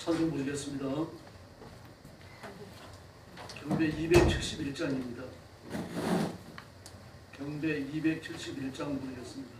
찬송 부르겠습니다. 경배 271장입니다. 경배 271장 부르겠습니다.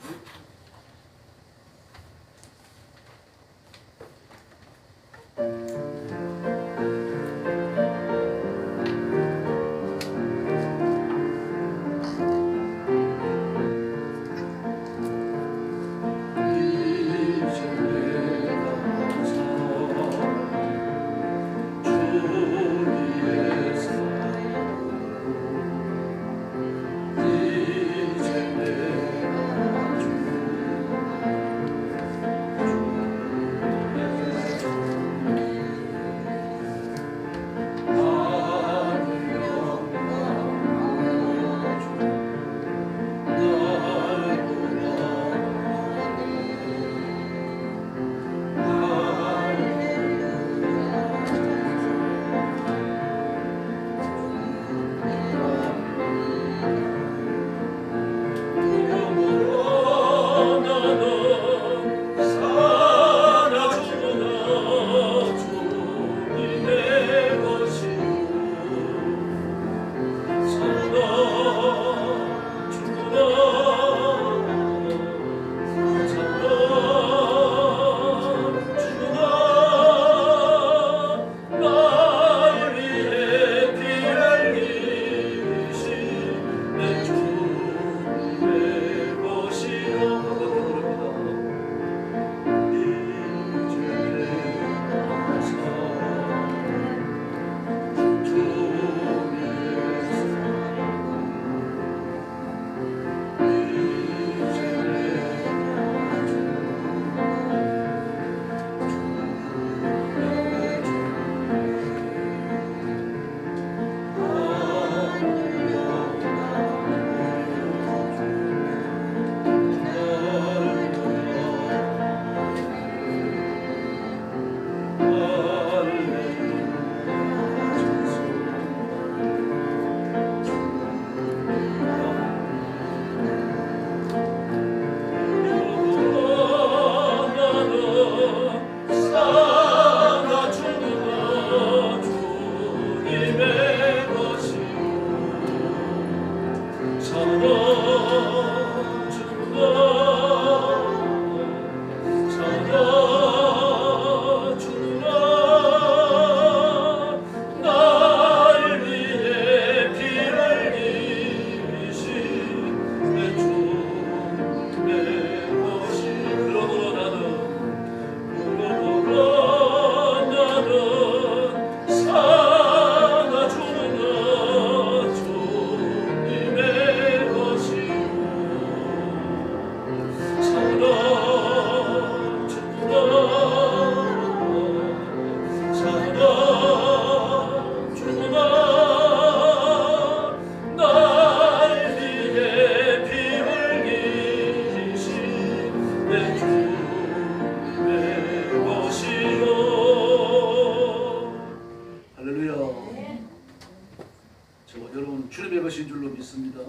여러분 주님의 것인 줄로 믿습니다.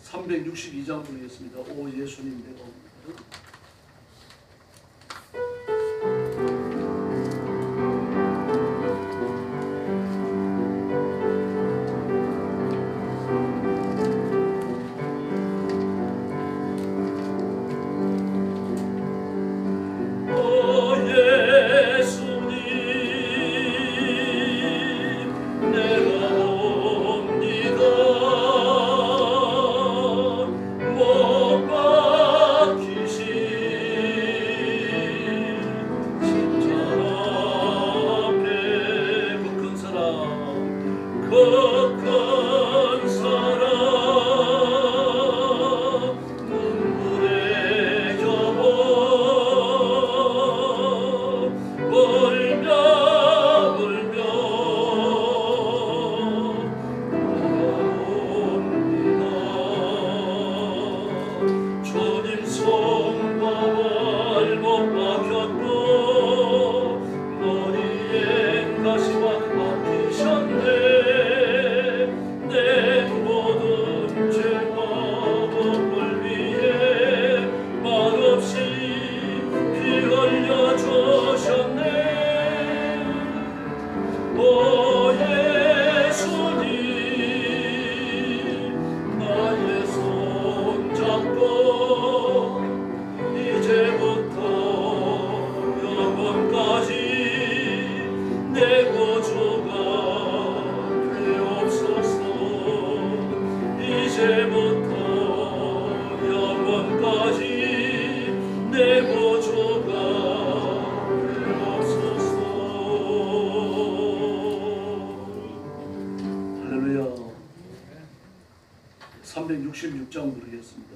362장 부르겠습니다. 오 예수님 내가 옵니다. 못 박히신 366장 부르겠습니다.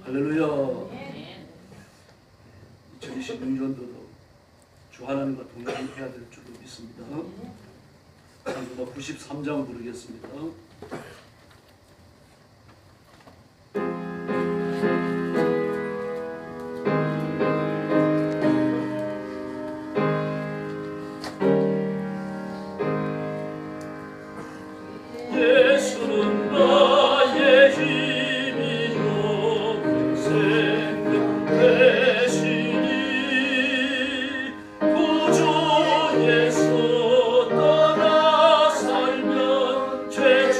할렐루야. 2026년도도 주 하나님과 동행해야 될 줄로 믿습니다. 찬송가 93장 부르겠습니다. 예수는 나의 힘이요 생명 되시니 구주에서 떠나 살면 죄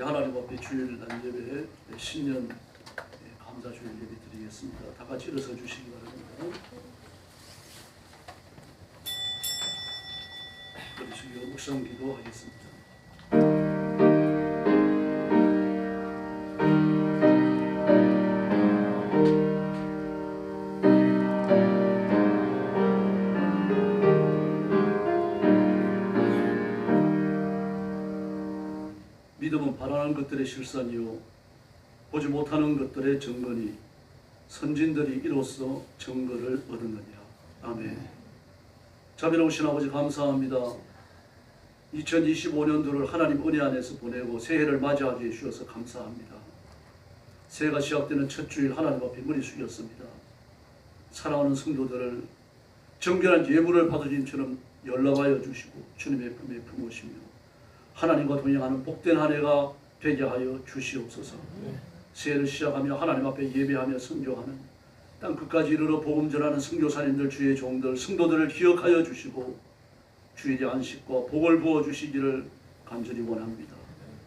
하나님 앞에 주일 난예배 신년 감사 주일 예배 드리겠습니다. 다 같이 일어서 주시기 바랍니다. 그러시고 묵상 기도하겠습니다. 믿음은 바라는 것들의 실상이요 보지 못하는 것들의 증거니 선진들이 이로써 증거를 얻었느니라. 아멘. 자비로우신 아버지 감사합니다. 2025년도를 하나님 은혜 안에서 보내고 새해를 맞이하게 해주셔서 감사합니다. 새해가 시작되는 첫 주일 하나님 앞에 머리 숙였습니다. 사랑하는 성도들을 정결한 예물을 받으심처럼 연락하여 주시고 주님의 품에 품으시며 하나님과 동행하는 복된 한 해가 되게 하여 주시옵소서. 새해를 시작하며 하나님 앞에 예배하며 선교하는 땅 끝까지 이르러 복음 전하는 선교사님들, 주의 종들, 성도들을 기억하여 주시고 주일의 안식과 복을 부어 주시기를 간절히 원합니다.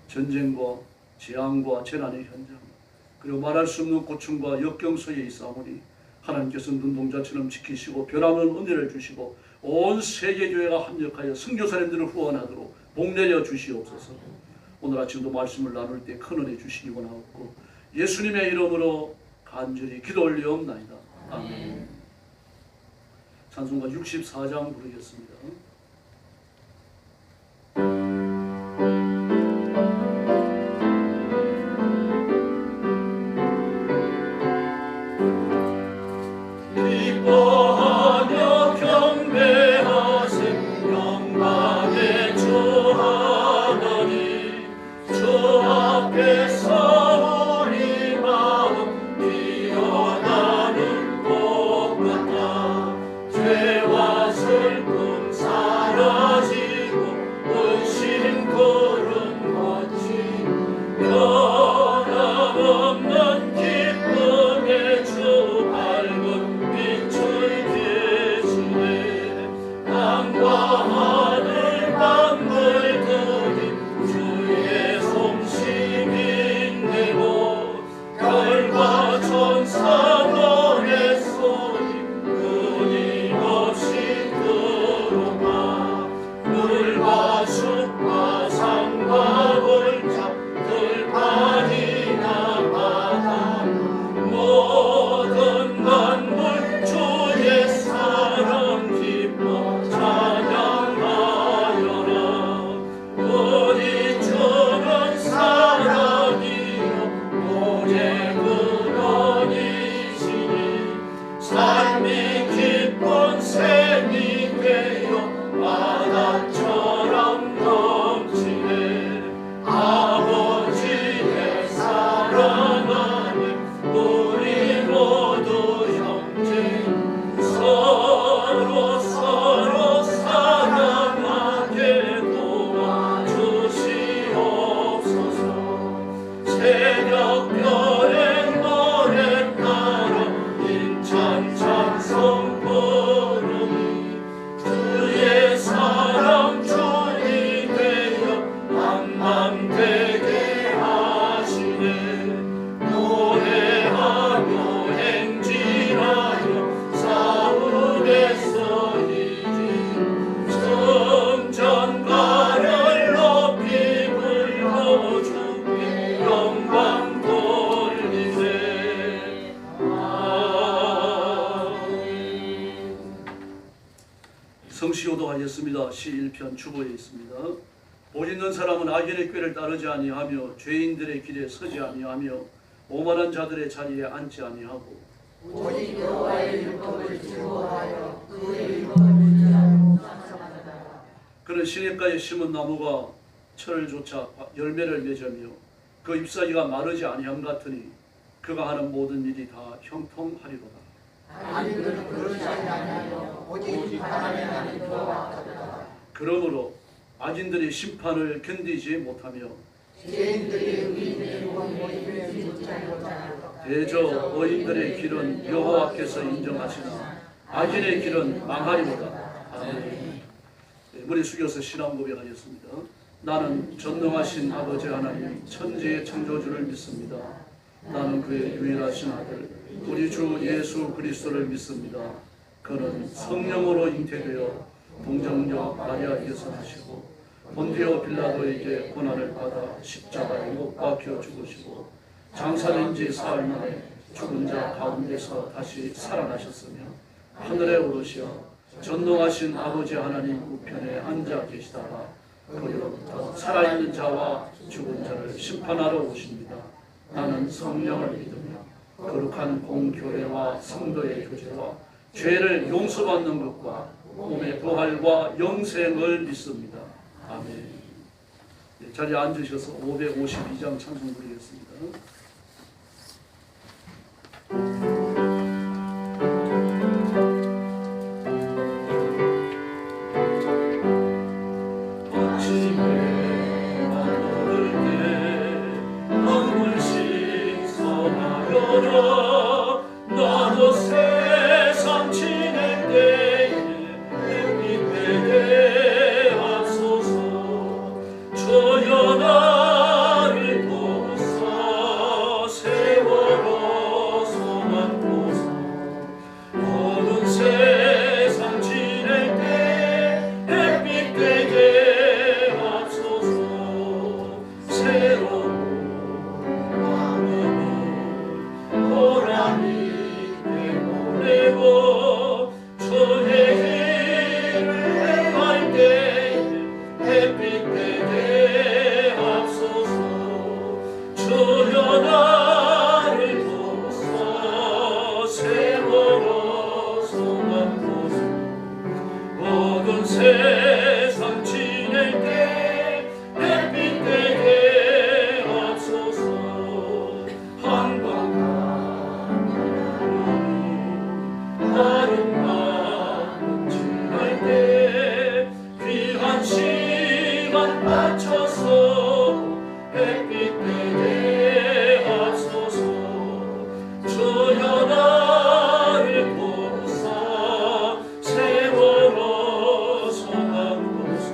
전쟁과 재앙과 재난의 현장 그리고 말할 수 없는 고충과 역경소에 있사오니 하나님께서 눈동자처럼 지키시고 변함없는 은혜를 주시고 온 세계교회가 합력하여 선교사님들을 후원하도록 복내려 주시옵소서. 오늘 아침도 말씀을 나눌 때 큰 은혜 주시기 원하옵고 예수님의 이름으로 간절히 기도 올리옵나이다. 아멘. 찬송가 64장 부르겠습니다. 기뻐하며 경배하세 영광의 주 하나님 주 앞에서 우리 마음 피어나는 꽃 같아 죄와 슬픔 사라지고 은신 구름 거친 변함없는 기쁨의 주 밝은 빛을 계시네 땅과 하늘 만물들이 주의 솜씨 빛내고 별과 천사 노래 소리 끊임없이 들어가 물과 숲과 산과 골짜 들판이나 바다 모든 만물 주의 사랑 기뻐 찬양하여라. 우리 주는 사랑이요 오래 근원이시니 삶이 기쁜 샘이 되어 바다처럼 넘치네. 아버지의 사랑하니 우리 모두 형제 서로 사랑하게 도와주시옵소서. 새벽별의 노래 따라 힘찬 찬송 부르니 주의 사랑 주이 되어 한맘 되게 하시네. 노래하며 행진하여 싸움에서 이긴 성전가를 높이 불러 주께 영광 돌리세. 아멘. 성시호도 하겠습니다. 시 1편 주보에 있습니다. 복 있는 사람은 악인의 꾀를 따르지 아니하며 죄인들의 길에 서지 아니하며 오만한 자들의 자리에 앉지 아니하고 오직 여호와의 율법을 즐거워하여 그의 율법을 지키고 묵상하느니라. 그런 시냇가에 심은 나무가 철을 조차 열매를 맺으며 그 잎사귀가 마르지 아니함 같으니 그가 하는 모든 일이 다 형통하리로다. 아직은 그러지 아니하여 오직 바람에 나는 그와 같다. 그러므로 악인들이 심판을 견디지 못하며 죄인들이 의인의 모임을 믿지 못하노라. 대저 의인들의 길은 여호와께서 인정하시나 악인의 길은 망하리로다. 아멘. 머리 숙여서 신앙 고백하겠습니다. 나는 전능하신 아버지 하나님 천지의 창조주를 믿습니다. 나는 그의 유일하신 아들 우리 주 예수 그리스도를 믿습니다. 그는 성령으로 잉태되어 동정녀 마리아에게서 나시고 본디오 빌라도에게 고난을 받아 십자가에 못 박혀 죽으시고 장사된 지 사흘 만에 죽은 자 가운데서 다시 살아나셨으며 하늘에 오르시어 전능하신 아버지 하나님 우편에 앉아 계시다가 거기로부터 살아있는 자와 죽은 자를 심판하러 오십니다. 나는 성령을 믿으며 거룩한 공교회와 성도의 교제와 죄를 용서받는 것과 몸의 부활과 영생을 믿습니다. 아멘. 자리에 앉으셔서 552장 찬송 부르겠습니다. 나도 세상 지낼 때에 햇빛 되게 하소서. 주여 나를 도우사 세월호 소망고사. 모든 세상 지낼 때 햇빛 되게 하소서. 새로운 보내고 주의 길을 행할 때 햇빛 되게 하소서. 주여 나를 도우사 세월호 소망고사. 모든 세상 지낼 때 햇빛 되게 하소서. 아름다운 지날 때 귀한 시간 맞춰서 햇빛 되게 하소서. 주여 나를 도우사 세월호 소망고사.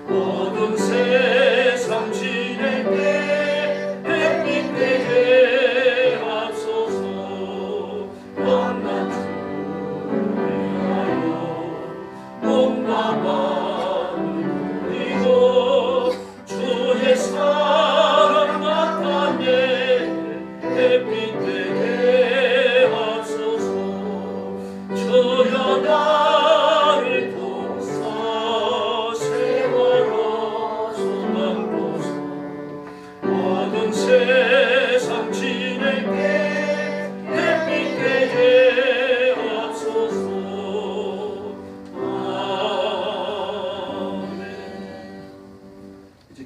모든 세상 지낼 때 햇빛 되게 하소서. 만난 그리고 주의 사랑 나타내 햇빛 되게 하소서. 주여 나를 도우사 세월호 소망고사. 모든 세상 지낼 때 햇빛 되게 하소서.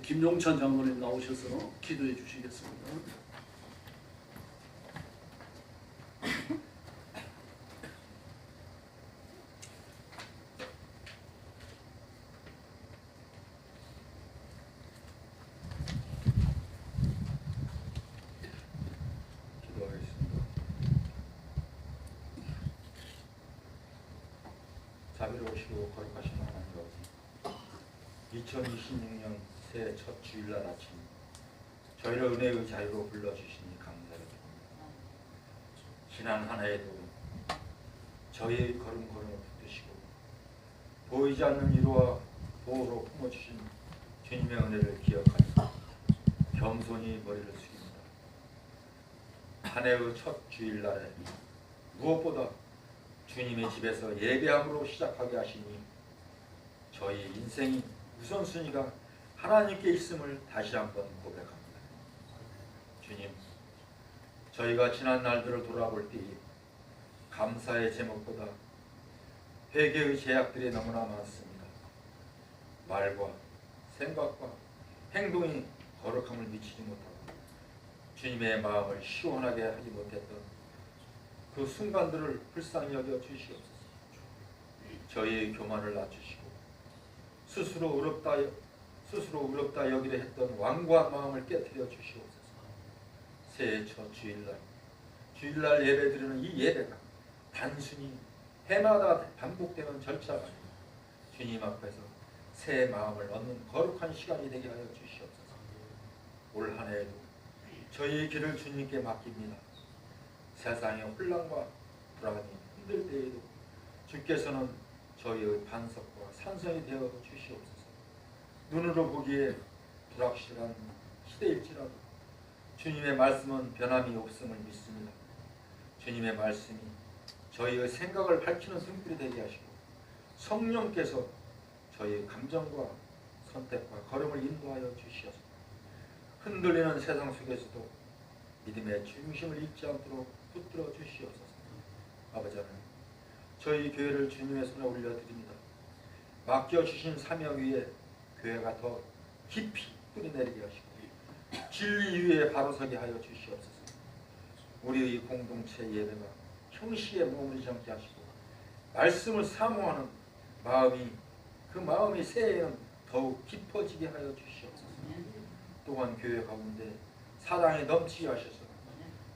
김용찬 장로님 나오셔서 기도해 주시겠습니다. 기도하겠습니다. 자비로우시고 거룩하신 하나님 아버지, 2026년 새해 첫 주일날 아침 저희를 은혜의 자유로 불러주시니 감사드립니다. 지난 한 해에도 저희의 걸음걸음을 붙드시고 보이지 않는 위로와 보호로 품어주신 주님의 은혜를 기억하며 겸손히 머리를 숙입니다. 한 해의 첫 주일날에 무엇보다 주님의 집에서 예배함으로 시작하게 하시니 저희 인생이 우선순위가 하나님께 있음을 다시 한번 고백합니다. 주님, 저희가 지난 날들을 돌아볼 때에 감사의 제목보다 회개의 제약들이 너무나 많습니다. 말과 생각과 행동이 거룩함을 미치지 못하고 주님의 마음을 시원하게 하지 못했던 그 순간들을 불쌍히 여겨 주시옵소서. 저희의 교만을 낮추시고 스스로 의롭다 여기려 했던 완고한 마음을 깨뜨려 주시옵소서. 새해 첫 주일날 예배 드리는 이 예배가 단순히 해마다 반복되는 절차가 아니라 주님 앞에서 새 마음을 얻는 거룩한 시간이 되게 하여 주시옵소서. 올 한 해에도 저희의 길을 주님께 맡깁니다. 세상의 혼란과 불안이 힘들 때에도 주께서는 저희의 반석과 산성이 되어 주시옵소서. 눈으로 보기에 불확실한 시대일지라도 주님의 말씀은 변함이 없음을 믿습니다. 주님의 말씀이 저희의 생각을 밝히는 등불이 되게 하시고 성령께서 저희의 감정과 선택과 걸음을 인도하여 주시옵소서. 흔들리는 세상 속에서도 믿음의 중심을 잃지 않도록 붙들어 주시옵소서. 아버지 하나님, 저희 교회를 주님의 손에 올려드립니다. 맡겨주신 사명 위에 교회가 더 깊이 뿌리내리게 하시고 진리 위에 바로서게 하여 주시옵소서. 우리의 공동체 예배가 형식에 머무르지 않게 하시고 말씀을 사모하는 마음이 그 마음이 새해에는 더욱 깊어지게 하여 주시옵소서. 또한 교회 가운데 사랑이 넘치게 하셔서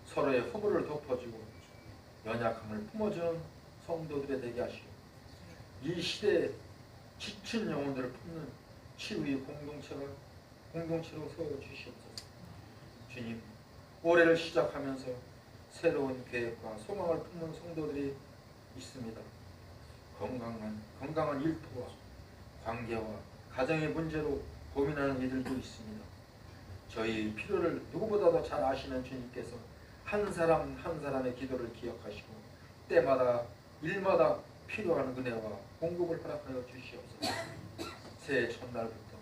서로의 허물을 덮어주고 연약함을 품어주는 성도들이 되게 하시고 이 시대에 지친 영혼들을 품는 치유의 공동체로 세워 주시옵소서. 주님, 올해를 시작하면서 새로운 계획과 소망을 품는 성도들이 있습니다. 건강한 일터와 관계와 가정의 문제로 고민하는 이들도 있습니다. 저희 필요를 누구보다도 잘 아시는 주님께서 한 사람 한 사람의 기도를 기억하시고 때마다 일마다 필요한 은혜와 공급을 허락하여 주시옵소서. 새해 첫날부터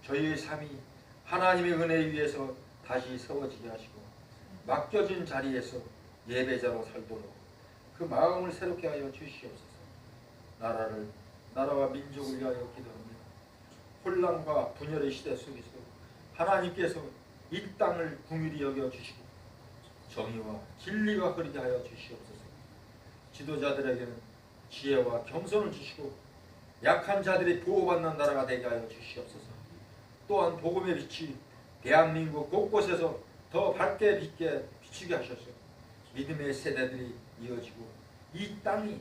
저희의 삶이 하나님의 은혜 위에서 다시 세워지게 하시고 맡겨진 자리에서 예배자로 살도록 그 마음을 새롭게 하여 주시옵소서. 나라와 민족을 위하여 기도합니다. 혼란과 분열의 시대 속에서 하나님께서 이 땅을 긍휼히 여겨 주시고 정의와 진리가 흐르게 하여 주시옵소서. 지도자들에게는 지혜와 겸손을 주시고 약한 자들이 보호받는 나라가 되게 하여 주시옵소서. 또한 복음의 빛이 대한민국 곳곳에서 더 밝게 비추게 하셔서 믿음의 세대들이 이어지고 이 땅이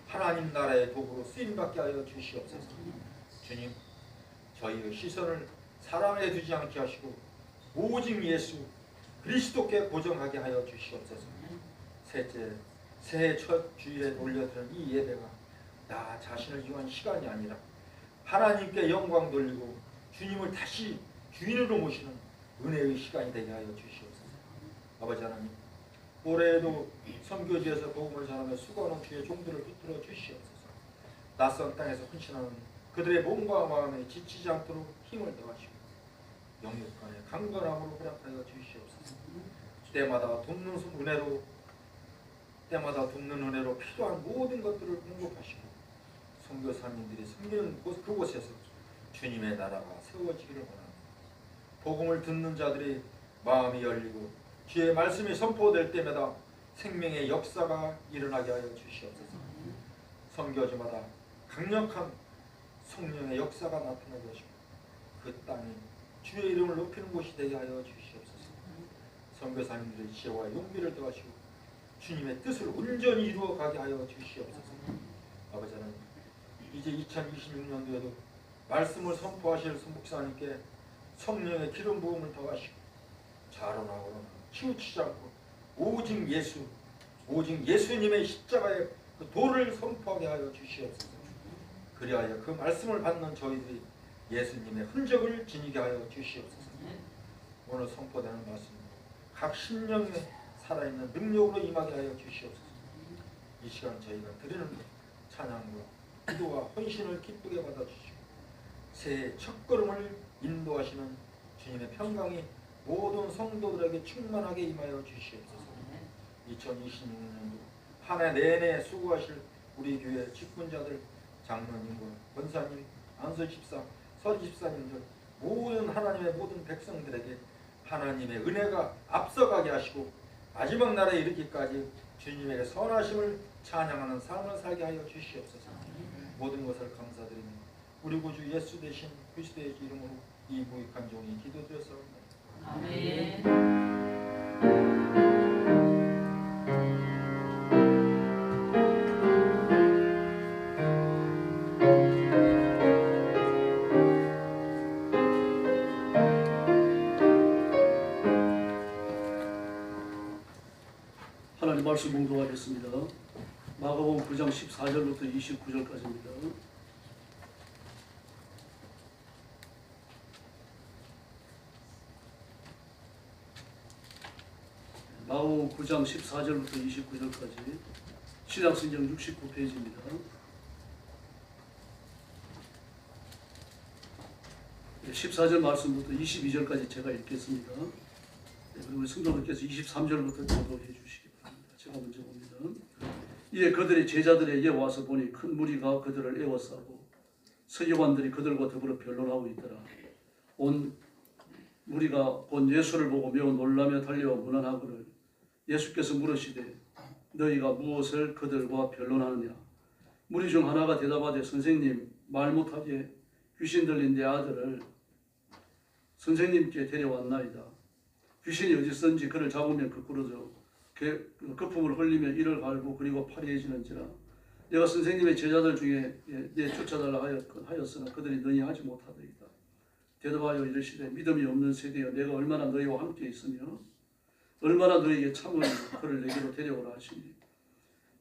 하나님 나라의 도구로 쓰임받게 하여 주시옵소서. 주님, 저희의 시선을 사랑에 두지 않게 하시고 오직 예수 그리스도께 고정하게 하여 주시옵소서. 새해 첫 주일에 올려드린 이 예배가 나 자신을 위한 시간이 아니라 하나님께 영광 돌리고 주님을 다시 주인으로 모시는 은혜의 시간이 되게 하여 주시옵소서. 아버지 하나님, 올해에도 선교지에서 복음을 전하며 수고하는 주의 종들을 붙들어 주시옵소서. 낯선 땅에서 헌신하는 그들의 몸과 마음에 지치지 않도록 힘을 더하시고 영육간에 강건함으로 허락하여 주시옵소서. 때마다 돕는 은혜로 필요한 모든 것들을 공급하시고 선교사님들이 섬기는 그곳에서 주님의 나라가 세워지기를 원합니다. 복음을 듣는 자들이 마음이 열리고 주의 말씀이 선포될 때마다 생명의 역사가 일어나게 하여 주시옵소서. 선교지마다 강력한 성령의 역사가 나타나게 하시고 그 땅이 주의 이름을 높이는 곳이 되게 하여 주시옵소서. 선교사님들의 지혜와 용기를 더하시고 주님의 뜻을 온전히 이루어가게 하여 주시옵소서. 아버지 하나님, 이제 2026년도에도 말씀을 선포하실 목사님께 성령의 기름 부음을 더하시고 자로나오로 치우치지 않고 오직 예수님의 십자가의 그 도를 선포하게 하여 주시옵소서. 그리하여 그 말씀을 받는 저희들이 예수님의 흔적을 지니게 하여 주시옵소서. 오늘 선포되는 말씀 각 심령에 살아있는 능력으로 임하게 하여 주시옵소서. 이 시간 저희가 드리는 찬양과 기도와 헌신을 기쁘게 받아주시고 새해 첫걸음을 인도하시는 주님의 평강이 모든 성도들에게 충만하게 임하여 주시옵소서. 2026년도 한 해 내내 수고하실 우리 교회 직분자들, 장로님과 권사님, 안수 집사, 서리 집사님들 모든 하나님의 모든 백성들에게 하나님의 은혜가 앞서가게 하시고 마지막 날에 이르기까지 주님에게 선하심을 찬양하는 삶을 살게 하여 주시옵소서. 모든 것을 감사드리며 우리 구주 예수 대신 그리스도의 이름으로 이 무익한 종이 기도드렸사옵나이다. 아멘. 하나님 말씀 봉독하겠습니다. 마가복음 9장 14절부터 29절까지입니다. 마가복음 9장 14절부터 29절까지 신약성경 69페이지입니다. 14절 말씀부터 22절까지 제가 읽겠습니다. 그리고 성도님께서 23절부터 교독해 주시기 바랍니다. 제가 먼저 봅니다. 이에 그들이 제자들에게 와서 보니 큰 무리가 그들을 에워싸고 서기관들이 그들과 더불어 변론하고 있더라. 온 무리가 곧 예수를 보고 매우 놀라며 달려와 문안하거늘 예수께서 물으시되 너희가 무엇을 그들과 변론하느냐. 무리 중 하나가 대답하되 선생님 말 못하게 귀신 들린 내 아들을 선생님께 데려왔나이다. 귀신이 어디선지 그를 잡으면 거꾸로져 거품을 흘리며 이를 갈고 그리고 파리해지는지라. 내가 선생님의 제자들 중에 내 쫓아달라 하였으나 그들이 너희 하지 못하더이다. 대답하여 이르시되 믿음이 없는 세대여 내가 얼마나 너희와 함께 있으며 얼마나 너희에게 참으니 그를 내게로 데려오라 하시니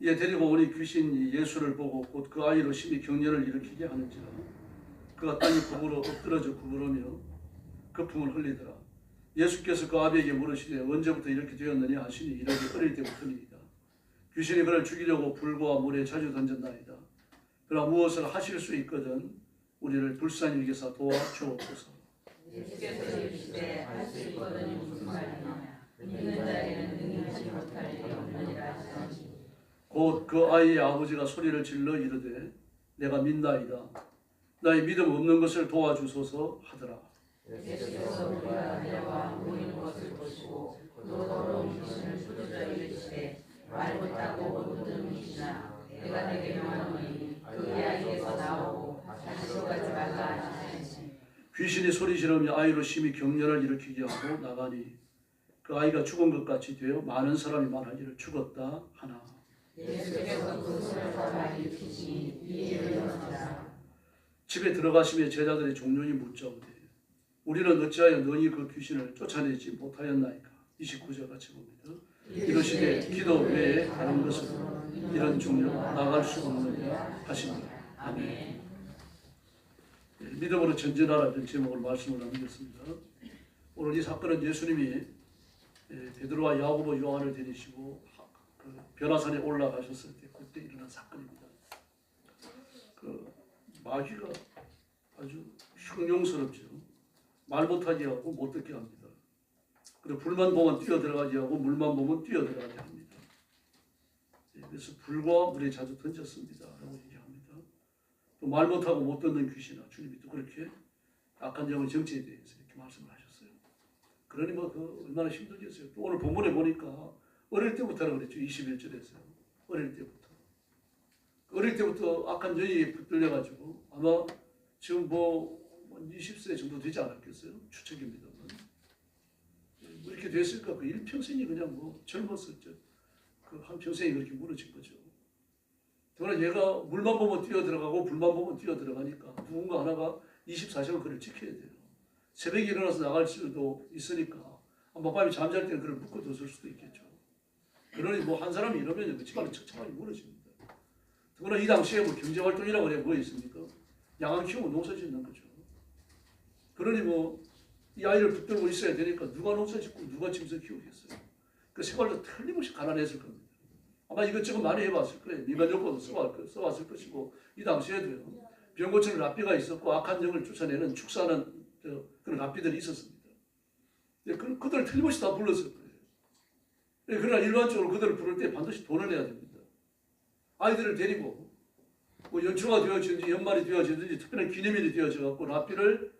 이에 데리고 오니 귀신이 예수를 보고 곧 그 아이로 심히 경련을 일으키게 하는지라. 그가 땅에 굽으러 엎드러져 구부르며 거품을 흘리더라. 예수께서 그 아비에게 물으시되 언제부터 이렇게 되었느냐 하시니 이르되 어릴 때부터니이다. 귀신이 그를 죽이려고 불과 물에 자주 던졌나이다. 그러나 무엇을 하실 수 있거든 우리를 불쌍히 여기사 도와주옵소서. 예수께서 이르시되 할 수 있거든이 무슨 말이냐. 믿는 자에게는 능히 하지 못할 일이 없느니라 하시니 곧 그 아이의 아버지가 소리를 질러 이르되 내가 믿나이다. 나의 믿음 없는 것을 도와주소서 하더라. 예수께서 우리가 내려와 모이는 것을 보시고 그 더러운 귀신을 부르짖어 이르시되 말 못하고 묻는 귀신아 내가 내게 명하노니 그 아이에게서 나오고 다시 들어가지 말라 하시니 귀신이 소리 지르며 아이로 심히 경련을 일으키게 하고 나가니 그 아이가 죽은 것 같이 되어 많은 사람이 말하기를 죽었다 하나. 예수께서 그 소리를 잡아 일으키시니 이에 일어나니라. 집에 들어가시며 제자들이 종료히 묻자오되 우리는 어찌하여 너희 그 귀신을 쫓아내지 못하였나이까. 29절 같이 봅니다. 이러시되 기도 외에 다른 것으로 이런 종류 나갈 수 없느냐 하십니다. 아멘. 믿음으로 전진하라는 제목으로 말씀을 나누겠습니다. 오늘 이 사건은 예수님이 베드로와 야고보 요한을 데리시고 그 변화산에 올라가셨을 때 그때 일어난 사건입니다. 그 마귀가 아주 흉용스럽죠. 말 못하게 하고 못 듣게 합니다. 그리고 불만 보면 뛰어들어가게 하고 물만 보면 뛰어들어가게 합니다. 그래서 불과 물에 자주 던졌습니다. 라고 얘기합니다. 또 말 못하고 못 듣는 귀신아 주님이 또 그렇게 악한 영의 정체에 대해서 이렇게 말씀을 하셨어요. 그러니 그 얼마나 힘들겠어요. 또 오늘 본문에 보니까 어릴 때부터라고 그랬죠. 21절에서 어릴 때부터. 어릴 때부터 악한 영이 붙들려가지고 아마 지금 20세 정도 되지 않았겠어요? 추측입니다만. 이렇게 됐을까? 그 일평생이 그냥 젊었었죠. 그 한평생이 그렇게 무너진 거죠. 그러나 얘가 물만 보면 뛰어들어가고 불만 보면 뛰어들어가니까 누군가 하나가 24시간 그를 지켜야 돼요. 새벽에 일어나서 나갈 수도 있으니까 아마 밤에 잠잘 때는 그를 묶어뒀을 수도 있겠죠. 그러니 한 사람이 이러면 그 집안은 처참하게 무너집니다. 그러나 이 당시에 경제활동이라고 해야 뭐 있습니까? 양을 키우면 농사 짓는 거죠. 그러니 이 아이를 붙들고 있어야 되니까 누가 농사 짓고 누가 짐승 키우겠어요. 그 생활도 틀림없이 가난했을 겁니다. 아마 이것저것 많이 해봤을 거예요. 민간요법도 써왔을 것이고 이 당시에도요. 병 고치는 랍비가 있었고 악한 영을 쫓아내는 축사하는 그런 랍비들이 있었습니다. 그들을 틀림없이 다 불렀을 거예요. 그러나 일반적으로 그들을 부를 때 반드시 돈을 내야 됩니다. 아이들을 데리고 뭐 연초가 되어지든지 연말이 되어지든지 특별한 기념일이 되어져갖고 라삐를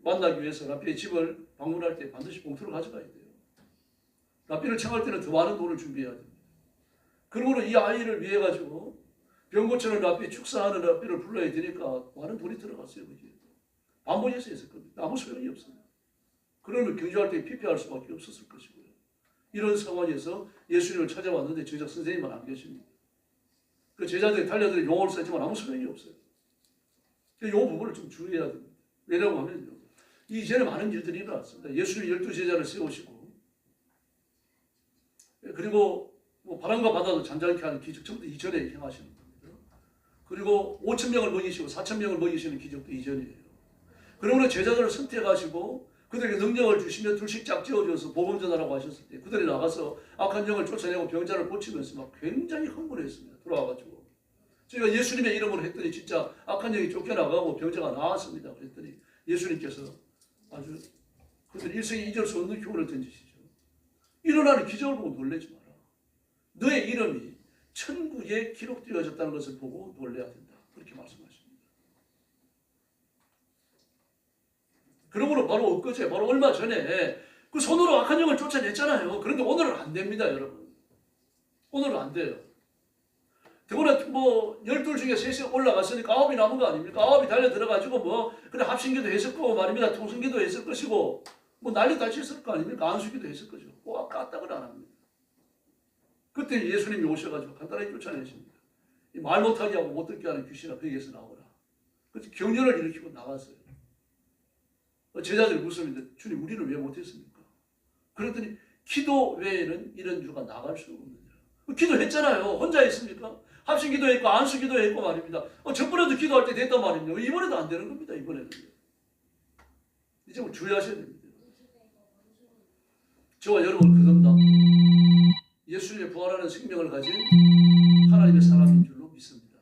만나기 위해서 라삐의 집을 방문할 때 반드시 봉투를 가져가야 돼요. 라삐를 청할 때는 더 많은 돈을 준비해야 됩니다. 그러므로 이 아이를 위해 가지고 병고처럼 라삐 축사하는 라삐를 불러야 되니까 많은 돈이 들어갔어요. 그게 반복해서 했을 겁니다. 아무 소용이 없어요. 그러면 경주할 때 피폐할 수밖에 없었을 것이고요. 이런 상황에서 예수님을 찾아왔는데 제자 선생님은 안 계십니다. 그 제자들이 달려들이 용어를 쓰지만 아무 소용이 없어요. 이 부분을 좀 주의해야 됩니다. 왜냐고 하면요, 이전에 많은 일들이 일어났습니다. 예수님 12제자를 세우시고, 그리고 뭐 바람과 바다도 잠잠케 하는 기적 전부 이전에 행하시는 겁니다. 그리고 5,000명을 먹이시고 4,000명을 먹이시는 기적도 이전이에요. 그러므로 제자들을 선택하시고 그들에게 능력을 주시며 둘씩 짝지어줘서 복음 전하라고 하셨을 때 그들이 나가서 악한 영을 쫓아내고 병자를 고치면서 막 굉장히 흥분했습니다. 돌아와가지고 저희가 예수님의 이름으로 했더니 진짜 악한 영이 쫓겨나가고 병자가 나았습니다. 그랬더니 예수님께서 아주 그들 일생에 잊을 수 없는 교훈을 던지시죠. 일어나는 기적을 보고 놀라지 마라. 너의 이름이 천국에 기록되어졌다는 것을 보고 놀라야 된다. 그렇게 말씀하십니다. 그러므로 바로 엊그제, 바로 얼마 전에 그 손으로 악한 영을 쫓아냈잖아요. 그런데 오늘은 안 됩니다, 여러분. 오늘은 안 돼요. 더구나 뭐 12 중에 3이 올라갔으니까 9이 남은 거 아닙니까? 9이 달려 들어가지고 뭐 그냥 합심기도 했을 거고 말입니다. 통성기도 했을 것이고 뭐 난리 다시 했을 거 아닙니까? 안수기도 했을 거죠. 꼭 까딱을 안 합니다. 그때 예수님이 오셔가지고 간단하게 쫓아내십니다. 말 못하게 하고 못 듣게 하는 귀신아 거기에서 나오라. 그래서 경련을 일으키고 나갔어요. 제자들이 묻습니다. 주님, 우리는 왜 못했습니까? 그랬더니 기도 외에는 이런 주가 나갈 수 없느냐. 기도했잖아요. 혼자 했습니까? 합심 기도했고 안수 기도했고 말입니다. 저번에도 기도할 때 됐단 말입니다. 이번에도 안 되는 겁니다. 이번에는. 이제 뭐 주의하셔야 됩니다. 저와 여러분 그겁니다. 예수님의 부활하는 생명을 가진 하나님의 사람인 줄로 믿습니다.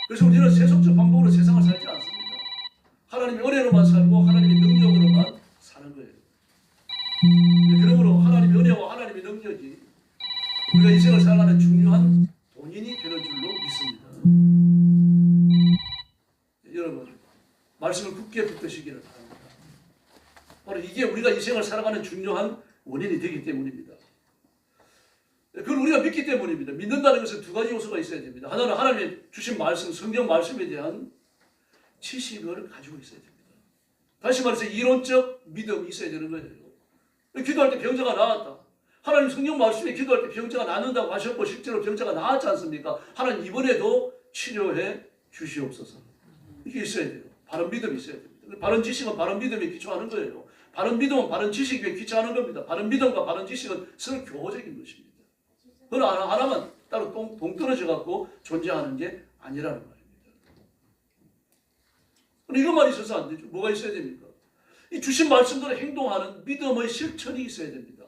그래서 우리는 세속적 방법으로 세상을 살지 않습니다. 하나님의 은혜로만 살고 하나님의 능력으로만 사는 거예요. 그러므로 하나님의 은혜와 하나님의 능력이 우리가 인생을 살아가는 중요한 본인이 되는 줄로 믿습니다. 여러분, 말씀을 굳게 붙드시기를 바랍니다. 바로 이게 우리가 인생을 살아가는 중요한 원인이 되기 때문입니다. 그걸 우리가 믿기 때문입니다. 믿는다는 것은 두 가지 요소가 있어야 됩니다. 하나는 하나님의 주신 말씀, 성경 말씀에 대한 지식을 가지고 있어야 됩니다. 다시 말해서 이론적 믿음이 있어야 되는 거예요. 기도할 때 병자가 나았다. 하나님 성경 말씀에 기도할 때 병자가 낫는다고 하셨고 실제로 병자가 나았지 않습니까? 하나님 이번에도 치료해 주시옵소서. 이게 있어야 돼요. 바른 믿음이 있어야 됩니다. 바른 지식은 바른 믿음에 기초하는 거예요. 바른 믿음은 바른 지식에 기초하는 겁니다. 바른 믿음과 바른 지식은 서로 교호적인 것입니다. 그걸 하나만 따로 동떨어져 갖고 존재하는 게 아니라는 말입니다. 이것만 있어서 안 되죠. 뭐가 있어야 됩니까? 이 주신 말씀대로 행동하는 믿음의 실천이 있어야 됩니다.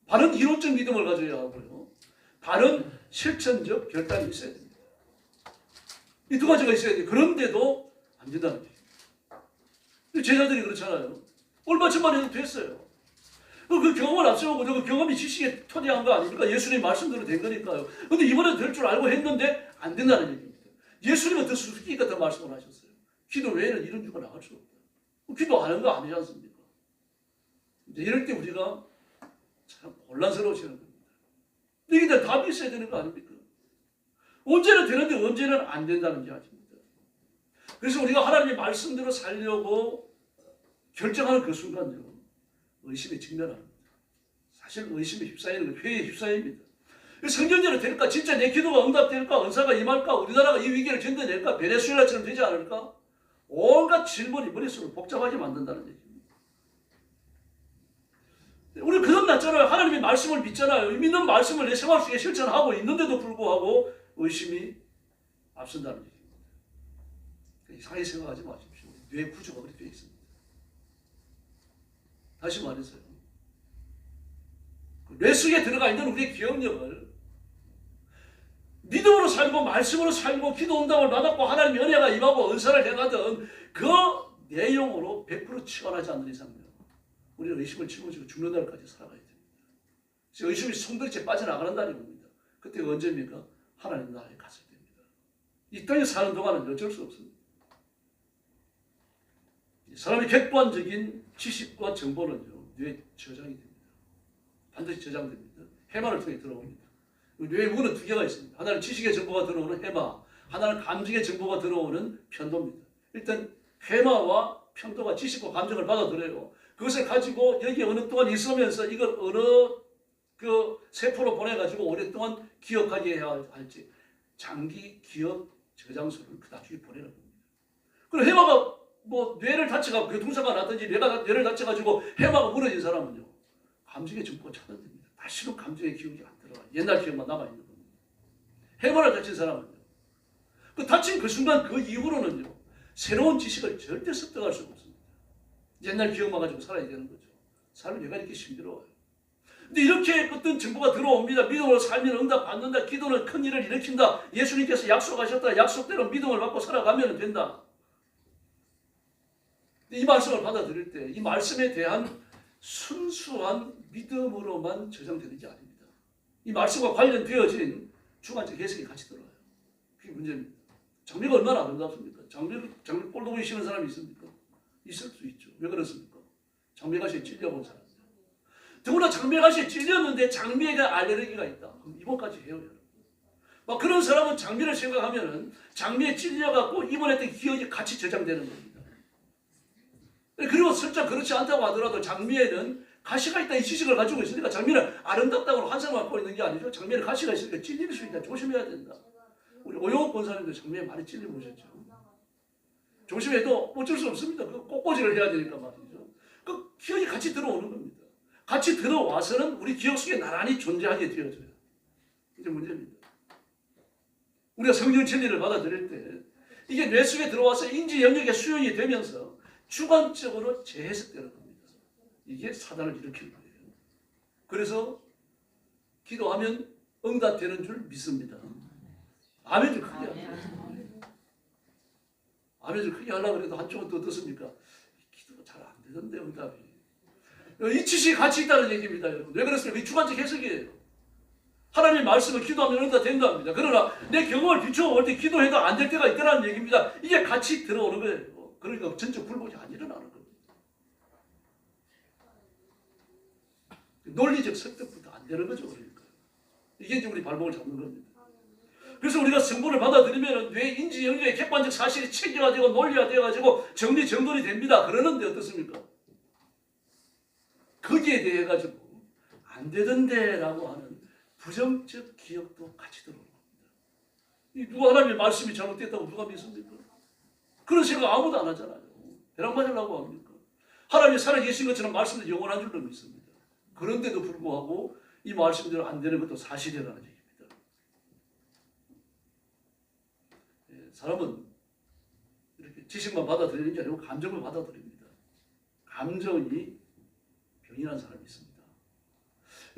바른 이론적 믿음을 가져야 하고요. 바른 실천적 결단이 있어야 됩니다. 이 두 가지가 있어야 돼요. 그런데도 안 된다는 얘기입니다. 제자들이 그렇잖아요. 얼마 전만 해도 됐어요. 그 경험을 앞세우고 그 경험이 지식에 토대한 거 아닙니까? 예수님 말씀대로 된 거니까요. 근데 이번에 될 줄 알고 했는데 안 된다는 얘기입니다. 예수님은 더 수수께끼 같은 말씀을 하셨어요. 기도 외에는 이런 주가 나갈 수 없다. 기도 안 하는 거 아니지 않습니까? 이럴 때 우리가 참 곤란스러워지는 겁니다. 이게 다 답이 있어야 되는 거 아닙니까? 언제는 되는데 언제는 안 된다는 게 아닙니다. 그래서 우리가 하나님의 말씀대로 살려고 결정하는 그 순간요, 의심에 직면합니다. 사실 의심에 휩싸이는 건 회의에 휩싸입니다. 성전대로 될까? 진짜 내 기도가 응답될까? 은사가 임할까? 우리나라가 이 위기를 견뎌낼까? 베네수엘라처럼 되지 않을까? 온갖 질문이 머릿속을 복잡하게 만든다는 얘기입니다. 우리 그건 낫잖아요. 하나님의 말씀을 믿잖아요. 믿는 말씀을 내 생활 속에 실천하고 있는데도 불구하고 의심이 앞선다는 얘기입니다. 이상하게 생각하지 마십시오. 뇌 구조가 그렇게 되어 있습니다. 다시 말해서요. 뇌 속에 들어가 있는 우리의 기억력을 믿음으로 살고 말씀으로 살고 기도 응답을 받았고 하나님의 은혜가 임하고 은사를 행하던 그 내용으로 100% 치환하지 않는 이상요. 우리는 의심을 짊어지고 죽는 날까지 살아가야 됩니다. 의심이 송두리째 빠져나가는 날이 옵니다. 그때가 언제입니까? 하나님 나라에 갔을 때입니다. 이 땅에 사는 동안은 어쩔 수 없습니다. 사람의 객관적인 지식과 정보는요, 뇌에 저장이 됩니다. 반드시 저장됩니다. 해마를 통해 들어옵니다. 뇌에 문은 두 개가 있습니다. 하나는 지식의 정보가 들어오는 해마, 하나는 감정의 정보가 들어오는 편도입니다. 일단 해마와 편도가 지식과 감정을 받아들여요. 그것을 가지고 여기 어느 동안 있으면서 이걸 어느 그 세포로 보내가지고 오랫동안 기억하게 해야 할지 장기 기억 저장소를 그 나중에 보내는 겁니다. 그리고 해마가 뭐 뇌를 다쳐가지고 교통사고가 났든지 뇌를 다쳐가지고 해마가 무너진 사람은요, 감정의 정보가 차단됩니다. 다시는 감정의 기억이 안 들어가요. 옛날 기억만 남아있는 겁니다. 해마를 다친 사람은요, 그 다친 그 순간 그 이후로는요, 새로운 지식을 절대 습득할 수가 없습니다. 옛날 기억만 가지고 살아야 되는 거죠. 삶이 내가 이렇게 힘들어요. 근데 이렇게 어떤 정보가 들어옵니다. 믿음으로 살면 응답 받는다. 기도는 큰 일을 일으킨다. 예수님께서 약속하셨다. 약속대로 믿음을 받고 살아가면 된다. 이 말씀을 받아들일 때 이 말씀에 대한 순수한 믿음으로만 저장되는 게 아닙니다. 이 말씀과 관련되어진 주관적 해석이 같이 들어와요. 그게 문제입니다. 장미가 얼마나 아름답습니까? 장미 꼴도 보기 싫은 사람이 있습니까? 있을 수 있죠. 왜 그렇습니까? 장미가시에 찔려본 사람. 더구나 장미가시에 찔렸는데 장미에 대한 알레르기가 있다. 그럼 입원까지 해요, 여러분. 막 그런 사람은 장미를 생각하면은 장미에 찔려갖고 입원했던 기억이 같이 저장되는 겁니다. 그리고 설령 그렇지 않다고 하더라도 장미에는 가시가 있다 이 지식을 가지고 있으니까 장미는 아름답다고 환상을 갖고 있는 게 아니죠. 장미에는 가시가 있으니까 찔릴 수 있다. 조심해야 된다. 우리 오영욱 권사님도 장미에 많이 찔려보셨죠. 조심해도 어쩔 수 없습니다. 그 꽃꽂이를 해야 되니까 말이죠. 그 기억이 같이 들어오는 겁니다. 같이 들어와서는 우리 기억 속에 나란히 존재하게 되어져요. 이게 문제입니다. 우리가 성경 진리를 받아들일 때 이게 뇌 속에 들어와서 인지 영역에 수용이 되면서 주관적으로 재해석되는 겁니다. 이게 사단을 일으키는 거예요. 그래서 기도하면 응답되는 줄 믿습니다. 아멘 좀 크게 하세요. 아멘 좀 크게 하려고 해도 한쪽은 또 어떻습니까? 기도가 잘 안 되던데 응답이. 이 지식이 같이 있다는 얘기입니다, 여러분. 왜 그렇습니까? 이 주관적 해석이에요. 하나님의 말씀을 기도하면 응답된답니다. 그러나 내 경험을 비춰볼 때 기도해도 안 될 때가 있다는 얘기입니다. 이게 같이 들어오는 거예요. 그러니까 전적 굴복이 안 일어나는 겁니다. 논리적 설득부터 안 되는 거죠. 그러니까. 이게 이제 우리 발목을 잡는 겁니다. 그래서 우리가 성부를 받아들이면 뇌 인지 영역의 객관적 사실이 체계가 되고 논리가 되어가지고 정리정돈이 됩니다. 그러는데 어떻습니까? 거기에 대해 가지고 안 되던데라고 하는 부정적 기억도 같이 들어오는 겁니다. 이 누가 하나님의 말씀이 잘못됐다고 누가 믿습니까? 그런 생각 아무도 안 하잖아요. 벼락 맞으려고 합니까? 하나님이 살아계신 것처럼 말씀도 영원한 줄로 믿습니다. 그런데도 불구하고 이 말씀대로 안 되는 것도 사실이라는 얘기입니다. 사람은 이렇게 지식만 받아들이는 게 아니고 감정을 받아들입니다. 감정이 병이란 사람이 있습니다.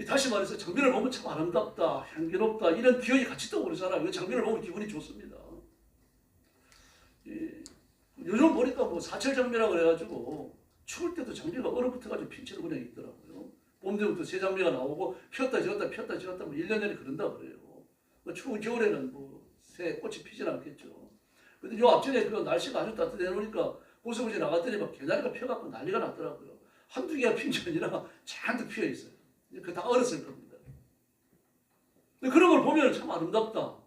다시 말해서 장미를 보면 참 아름답다, 향기롭다 이런 기억이 같이 떠오르잖아요. 장미를 보면 기분이 좋습니다. 요즘 보니까 뭐 사철장미라고 그래가지고 추울 때도 장미가 얼어붙어가지고 핀 채로 그냥 있더라고요. 봄 되부터 새 장미가 나오고 피었다 지었다 피었다 지었다 뭐 1년 내내 그런다 그래요. 추운 겨울에는 뭐 새 꽃이 피진 않겠죠. 근데 요 앞전에 그 날씨가 아주 따뜻해놓으니까 호수부지 나갔더니 막 개나리가 펴갖고 난리가 났더라고요. 한두 개가 핀 게 아니라 잔뜩 피어 있어요. 그 다 얼었을 겁니다. 근데 그런 걸 보면 참 아름답다.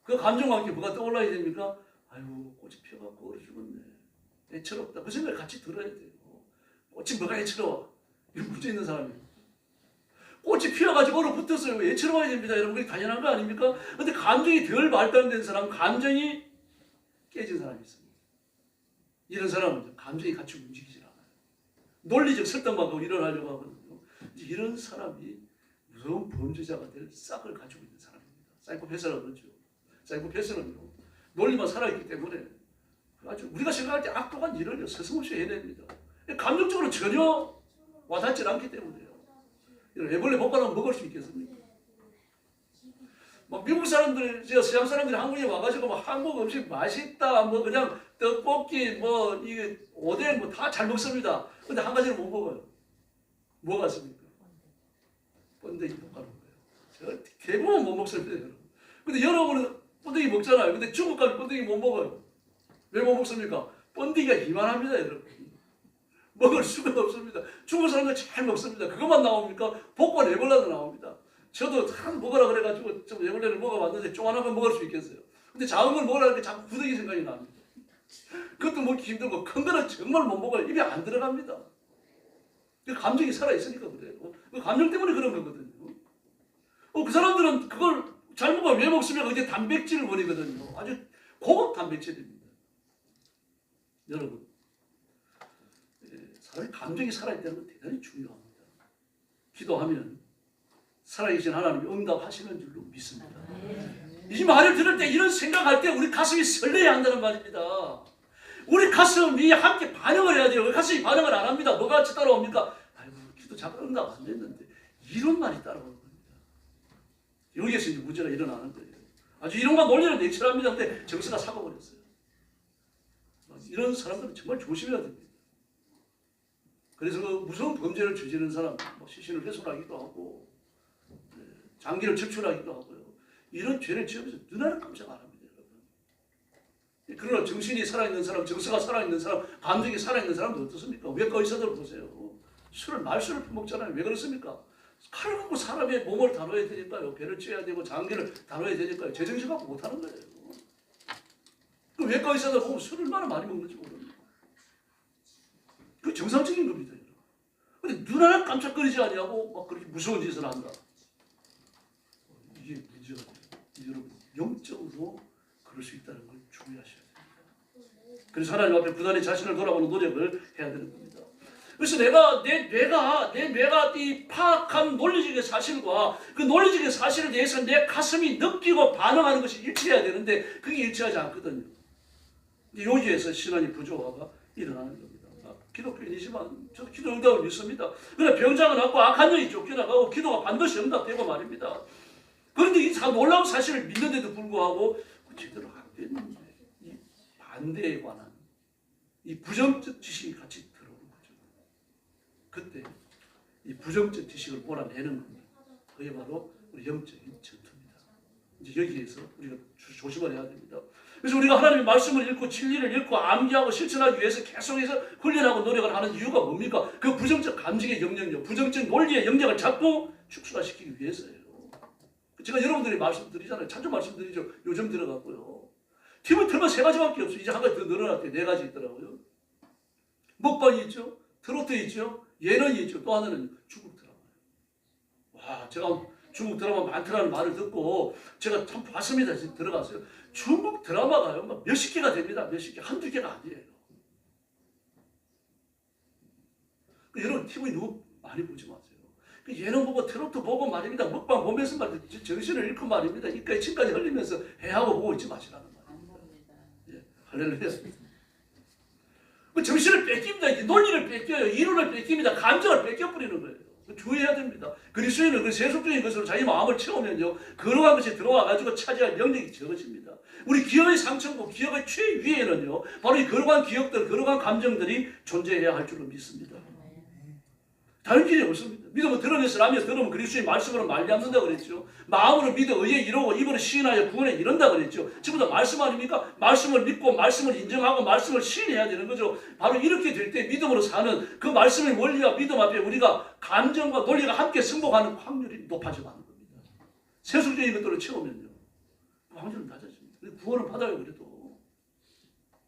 그 감정과 함께 뭐가 떠올라야 됩니까? 아유, 꽃이 피어갖고 얼어 죽었네. 애처롭다. 그 생각을 같이 들어야 돼요. 꽃이 뭐가 애처로워? 이거 문제 있는 사람이에요. 꽃이 피어가지고 얼어붙었어요. 애처로워야 됩니다. 여러분, 그게 당연한 거 아닙니까? 근데 감정이 덜 발달된 사람, 감정이 깨진 사람이 있습니다. 이런 사람은 감정이 같이 움직이지 않아요. 논리적 설득만 하고 일어나려고 하거든요. 이런 사람이 무서운 범죄자가 될 싹을 가지고 있는 사람입니다. 사이코패스라고 그러죠. 사이코패스는요, 논리만 살아있기 때문에 아주 우리가 생각할 때 악독한 일을 서슴없이 해냅니다. 감정적으로 전혀 와닿지 않기 때문에요. 애벌레 볶아놓으면 먹을 수 있겠습니까? 막 미국 사람들, 서양 사람들이 한국에 와가지고 막 한국 음식 맛있다, 뭐 그냥 떡볶이, 뭐 이게 오뎅 뭐 다 잘 먹습니다. 근데 한 가지를 못 먹어요. 뭐 같습니까? 번데기 볶아놓은 거예요. 대부분 못 먹습니다, 여러분. 근데 여러분은 번데기 먹잖아요. 근데 중국 가면 번데기 못 먹어요. 왜 못 먹습니까? 번데기가 이만합니다, 여러분. 먹을 수가 없습니다. 중국 사람들 잘 먹습니다. 그것만 나옵니까? 복과 애벌레도 나옵니다. 저도 한 먹으라 그래가지고 좀 애벌레를 먹어봤는데 조그만한 건 먹을 수 있겠어요. 근데 작은 걸 먹으라니까 자꾸 구더기 생각이 납니다. 그것도 먹기 힘들고 큰 거는 정말 못 먹어요. 입에 안 들어갑니다. 감정이 살아있으니까 그래요. 감정 때문에 그런 거거든요. 그 사람들은 그걸 잘 먹으면 왜 먹습니까? 그게 단백질 원이거든요. 아주 고급 단백질입니다. 여러분, 사람의 감정이 살아있다는 건 대단히 중요합니다. 기도하면 살아계신 하나님이 응답하시는 줄로 믿습니다. 이 말을 들을 때, 이런 생각할 때 우리 가슴이 설레야 한다는 말입니다. 우리 가슴이 함께 반응을 해야 돼요. 가슴이 반응을 안 합니다. 뭐가 같이 따라옵니까? 아이고, 기도 잠깐 응답 안 됐는데. 이런 말이 따라오는 겁니다. 여기에서 이제 문제가 일어나는 거예요. 아주 이런과 논리는 냉철합니다. 근데 정서가 사고버렸어요. 이런 사람들은 정말 조심해야 됩니다. 그래서 그 무서운 범죄를 저지르는 사람, 시신을 훼손하기도 하고, 장기를 적출하기도 하고요. 이런 죄를 지으면서 눈알을 깜짝 안 합니다, 여러분. 그러나 정신이 살아있는 사람, 정서가 살아있는 사람, 감정이 살아있는 사람도 어떻습니까? 외과 의사들 보세요. 말술을 퍼먹잖아요. 왜 그렇습니까? 칼 갖고 사람의 몸을 다뤄야 되니까요. 배를 쬐야 되고 장기를 다뤄야 되니까요. 제정신 갖고 못하는 거예요. 그 외과 의사들 보면 술을 얼마나 많이 먹는지 모릅니다. 그 정상적인 겁니다. 근데 눈 하나 깜짝거리지 아니하고 막 그렇게 무서운 짓을 한다. 이게 문제가 돼요. 여러분, 영적으로 그럴 수 있다는 걸 주의하셔야 됩니다. 그래서 하나님 앞에 부단히 자신을 돌아보는 노력을 해야 되는 겁니다. 그래서 내 뇌가 이 파악한 논리적인 사실과 그 논리적인 사실에 대해서 내 가슴이 느끼고 반응하는 것이 일치해야 되는데 그게 일치하지 않거든요. 여기에서 신앙의 부조화가 일어나는 겁니다. 기독교인이지만 저도 기도 응답을 믿습니다. 그러나 병장은 하고 악한 영이 쫓겨나가고 기도가 반드시 응답되고 말입니다. 그런데 이 놀라운 사실을 믿는데도 불구하고 제대로 안 되는 이 반대에 관한 이 부정적 지식이 같이 들어오는 거죠. 그때 이 부정적 지식을 몰아내는 겁니다. 그게 바로 우리 영적인 전투입니다. 이제 여기에서 우리가 조심을 해야 됩니다. 그래서 우리가 하나님의 말씀을 읽고 진리를 읽고 암기하고 실천하기 위해서 계속해서 훈련하고 노력을 하는 이유가 뭡니까? 그 부정적 감정의 영역력, 부정적 논리의 영역을 자꾸 축소화시키기 위해서예요. 제가 여러분들이 말씀드리잖아요. 자주 말씀드리죠. 요즘 들어갔고요. TV 틀면 3가지밖에 없어요. 이제 한 가지 더 늘어났대요. 4가지 있더라고요. 먹방이 있죠. 트로트 있죠. 예능이 있죠. 또 하나는 중국 드라마예요. 와, 제가 중국 드라마 많더라는 말을 듣고 제가 참 봤습니다. 지금 들어갔어요. 중국 드라마가요, 막 몇십 개가 됩니다. 몇십 개, 한두 개가 아니에요. 여러분, TV 너무 많이 보지 마세요. 예능 보고 트로트 보고 말입니다. 먹방 보면서 말입니다. 정신을 잃고 말입니다. 이까지 침까지 흘리면서 해하고 보고 있지 마시라는 말입니다. 예, 할렐루야. 그 정신을 뺏깁니다. 논리를 뺏겨요. 이론을 뺏깁니다. 감정을 뺏겨버리는 거예요. 주의해야 됩니다. 그리스도인은 그 세속적인 것으로 자기 마음을 채우면요, 거룩한 것이 들어와가지고 차지할 영역이 적어집니다. 우리 기억의 상층부, 기억의 최위에는요, 바로 이 거룩한 기억들, 거룩한 감정들이 존재해야 할 줄로 믿습니다. 다른 길이 없습니다. 믿음은 드러내서 라며 들으면 그리스도의 말씀으로 말미암는다 그랬죠. 마음으로 믿어 의에 이루고 입으로 시인하여 구원에 이른다 그랬죠. 전부 다 말씀 아닙니까? 말씀을 믿고 말씀을 인정하고 말씀을 시인해야 되는 거죠. 바로 이렇게 될 때 믿음으로 사는 그 말씀의 원리와 믿음 앞에 우리가 감정과 논리가 함께 승복하는 확률이 높아져 가는 겁니다. 세속적인 것들을 채우면요, 확률은 낮아집니다. 구원을 받아요. 그래도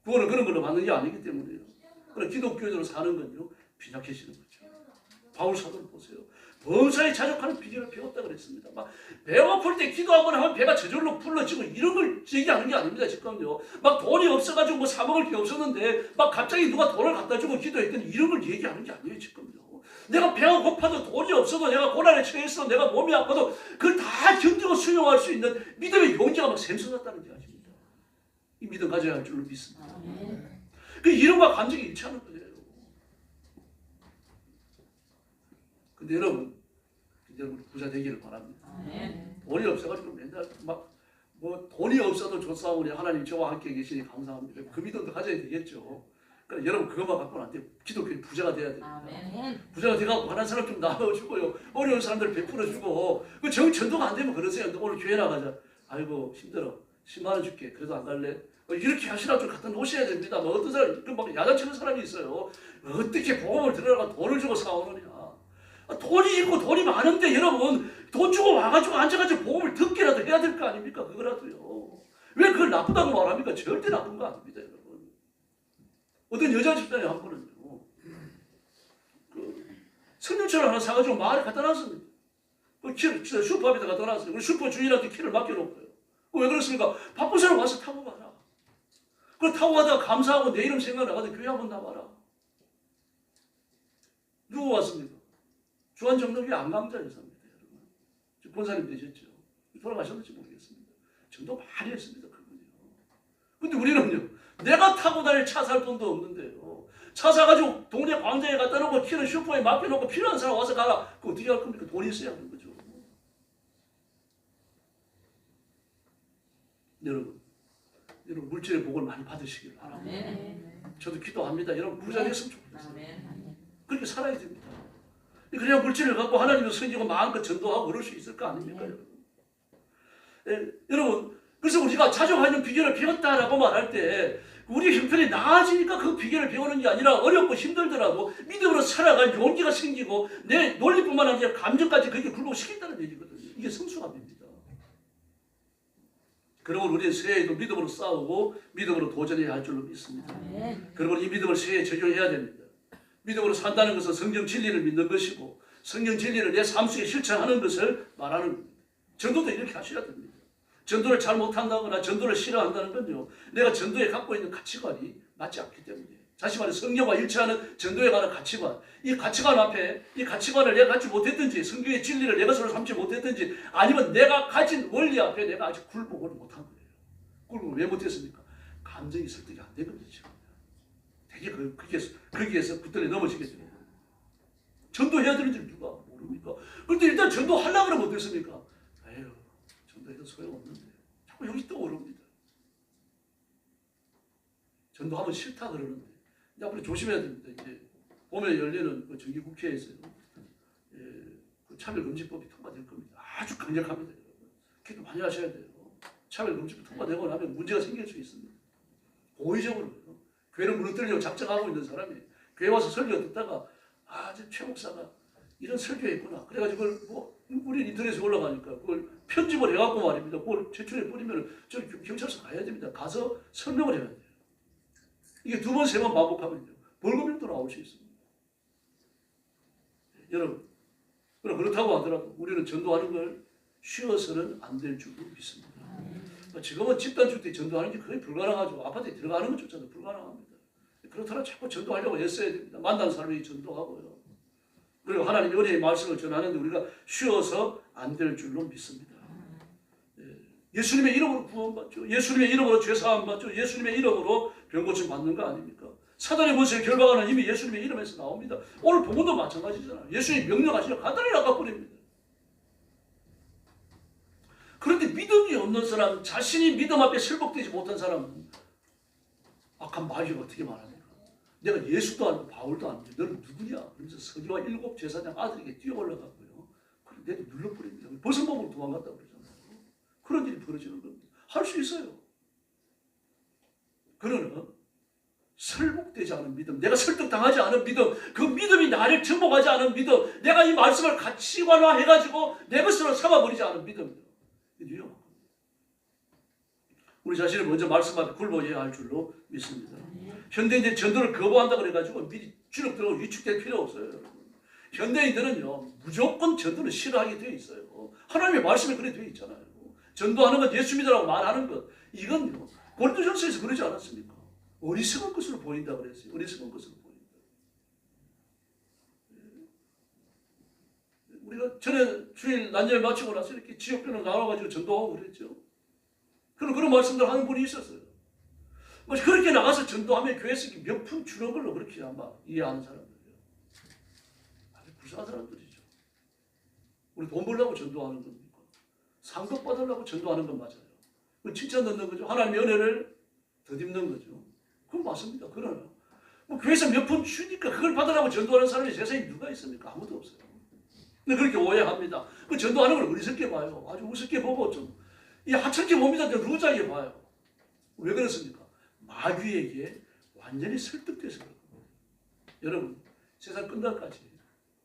구원은 그런 걸로 받는 게 아니기 때문에요. 그러나 기독교인으로 사는 건요, 빈약해지는 거죠. 바울 사도를 보세요. 범사에 자족하는 비결을 배웠다 그랬습니다. 막 배고플 때 기도하거나 하면 배가 저절로 불러지고 이런 걸 얘기하는 게 아닙니다. 지금요. 막 돈이 없어가지고 뭐 사 먹을 게 없었는데 막 갑자기 누가 돈을 갖다 주고 기도했더니 이런 걸 얘기하는 게 아니에요. 지금요. 내가 배가 고파도 돈이 없어도 내가 고난에 처했어, 내가 몸이 아파도 그걸 다 견디고 수용할 수 있는 믿음의 용기가 막 샘솟았다는 이야기입니다. 이 믿음 가져야 할 줄로 믿습니다. 그 이름과 감정이 일치하는 거예요. 근데 여러분 부자 되기를 바랍니다. 돈이 없어가지고 맨날 막 뭐 돈이 없어도 좋사오니 하나님 저와 함께 계시니 감사합니다. 그 믿음도 가져야 되겠죠. 그러니까 여러분 그것만 갖고는 안 돼요. 기독교인 부자가 돼야 돼요. 부자가 돼가고 가난 사람 좀 나눠주고요. 어려운 사람들 베풀어주고 그 정전도가 안 되면 그러세요. 오늘 교회 나가자. 아이고 힘들어. 10만 원 줄게. 그래도 안 갈래? 이렇게 하시라고 좀 갖다 놓으셔야 됩니다. 뭐 어떤 사람 막 야단치는 사람이 있어요. 어떻게 복음을 들으라고 돈을 주고 사오느냐. 돈이 있고 돈이 많은데 여러분 돈 주고 와가지고 앉아가지고 복음을 듣기라도 해야 될 거 아닙니까? 그거라도요. 왜 그걸 나쁘다고 말합니까? 절대 나쁜 거 아닙니다, 여러분. 어떤 여자 집사님 한 번은요, 성령차를 하나 사가지고 마을에 갖다 놨습니다. 슈퍼에다 갖다 놨어요. 우리 슈퍼 주인한테 키를 맡겨놓고요. 왜 그렇습니까? 바쁜 사람 와서 타고 가라. 그걸 타고 가다가 감사하고 내 이름 생각나가지고 교회 한번 나와라. 누구 왔습니까? 주한정덕이 안강자 여사입니다, 여러분. 권사님 되셨죠? 돌아가셨는지 모르겠습니다. 전도 많이 했습니다, 그분이요. 근데 우리는요, 내가 타고 다닐 차 살 돈도 없는데요. 차 사가지고 동네 광장에 갖다 놓고 키는 슈퍼에 맡겨놓고 필요한 사람 와서 가라. 그거 어떻게 할 겁니까? 돈이 있어야 하는 거죠. 여러분 물질의 복을 많이 받으시길 바랍니다. 저도 기도합니다. 여러분 부자 됐으면 좋겠어요. 그렇게 살아야 됩니다. 그래야 물질을 갖고 하나님의 섬기고 마음껏 전도하고 그럴 수 있을 거 아닙니까, 여러분? 여러분, 그래서 우리가 자족하는 비결을 배웠다라고 말할 때 우리 형편이 나아지니까 그 비결을 배우는 게 아니라 어렵고 힘들더라도 믿음으로 살아갈 용기가 생기고 내 논리뿐만 아니라 감정까지 그렇게 굴복시킨다는 얘기거든요. 이게 성숙함입니다. 그러면 우리의 새해에도 믿음으로 싸우고 믿음으로 도전해야 할 줄로 믿습니다. 그리고 이 믿음을 새해에 적용해야 됩니다. 믿음으로 산다는 것은 성경 진리를 믿는 것이고 성경 진리를 내 삶 속에 실천하는 것을 말하는 겁니다. 전도도 이렇게 하셔야 됩니다. 전도를 잘 못한다거나 전도를 싫어한다는 건요, 내가 전도에 갖고 있는 가치관이 맞지 않기 때문이에요. 다시 말해 성경과 일치하는 전도에 관한 가치관, 이 가치관 앞에 이 가치관을 내가 갖지 못했든지 성경의 진리를 내 것으로 삼지 못했든지 아니면 내가 가진 원리 앞에 내가 아직 굴복을 못한 거예요. 굴복을 왜 못했습니까? 감정이 설득이 안 되거든요. 되게 거기에서 붙들려 넘어지게 돼요. 전도해야 되는 줄 누가 모릅니까? 그런데 일단 전도하려고 그러면 어떻습니까? 에휴, 전도해도 소용없는데 자꾸 여기 떠오릅니다. 전도하면 싫다 그러는데 이제 앞으로 조심해야 됩니다. 이제 봄에 열리는 그 정기국회에서요, 그 차별금지법이 통과될 겁니다. 아주 강력합니다. 기도 많이 하셔야 돼요. 차별금지법 통과되고 나면 문제가 생길 수 있습니다. 고의적으로 교회를 무너뜨리려고 작정하고 있는 사람이 교회 와서 설교 듣다가 최 목사가 이런 설교했구나. 그래가지고 그걸 우리 인터넷에 올라가니까 그걸 편집을 해갖고 말입니다. 그걸 제출해 버리면 저 경찰서 가야 됩니다. 가서 설명을 해야 돼요. 이게 2번, 3번 반복하면요, 벌금형도 나올 수 있습니다. 여러분, 그럼 그렇다고 하더라도 우리는 전도하는 걸 쉬어서는 안 될 줄로 믿습니다. 지금은 집단주택 전도하는 게 거의 불가능하죠. 아파트에 들어가는 것조차도 불가능합니다. 그렇더라 자꾸 전도하려고 애써야 됩니다. 만나는 사람이 전도하고요. 그리고 하나님의 은혜의 말씀을 전하는데 우리가 쉬어서 안 될 줄로 믿습니다. 예수님의 이름으로 구원받죠. 예수님의 이름으로 죄사함 받죠. 예수님의 이름으로 병고침 받는 거 아닙니까? 사단의 권세의 결박은 이미 예수님의 이름에서 나옵니다. 오늘 본문도 마찬가지잖아요. 예수님이 명령하시려 간단히 낚아버립니다. 그런데 믿음이 없는 사람, 자신이 믿음 앞에 설복되지 못한 사람은 악한 마귀가 어떻게 말합니까? 내가 예수도 아니고 바울도 아니고 너는 누구냐? 그러면서 서기와 7 제사장 아들에게 뛰어 올라가고요. 그럼 내도 눌러버립니다. 벗은몸으로 도망갔다고 그러잖아요. 그런 일이 벌어지는 겁니다. 할 수 있어요. 그러나 설복되지 않은 믿음, 내가 설득당하지 않은 믿음, 그 믿음이 나를 정복하지 않은 믿음, 내가 이 말씀을 가치관화해가지고 내 것으로 삼아버리지 않은 믿음, 위험한 겁니다. 우리 자신을 먼저 말씀 앞에 굴복해야 할 줄로 믿습니다. 현대인들이 전도를 거부한다 그래가지고 미리 주눅들고 위축될 필요 없어요. 여러분. 현대인들은요, 무조건 전도를 싫어하게 되어 있어요. 하나님의 말씀에 그래 되어 있잖아요. 전도하는 것, 예수 믿으라고 말하는 것, 이건요, 고린도전서에서 그러지 않았습니까? 어리석은 것으로 보인다 그랬어요. 어리석은 것으로 보인다. 우리가 전에 주일 난절 마치고 나서 이렇게 지역별로 나와가지고 전도하고 그랬죠. 그런 말씀들 하는 분이 있었어요. 뭐 그렇게 나가서 전도하면 교회에서 몇 푼 주는 걸로 그렇게 아마 이해하는 사람들이에요. 아주 불쌍한 사람들이죠. 우리 돈 벌려고 전도하는 겁니까? 상급 받으려고 전도하는 건 맞아요. 그건 칭찬 듣는 거죠. 하나님의 은혜를 덧입는 거죠. 그건 맞습니다. 그러나 뭐 교회에서 몇 푼 주니까 그걸 받으려고 전도하는 사람이 세상에 누가 있습니까? 아무도 없어요. 근데 그렇게 오해합니다. 그 전도하는 걸 어리석게 봐요. 아주 우습게 보고 좀 이 하찮게 봅니다. 루자에 봐요. 왜 그렇습니까? 마귀에게 완전히 설득돼서 그런 겁니다. 여러분, 세상 끝날까지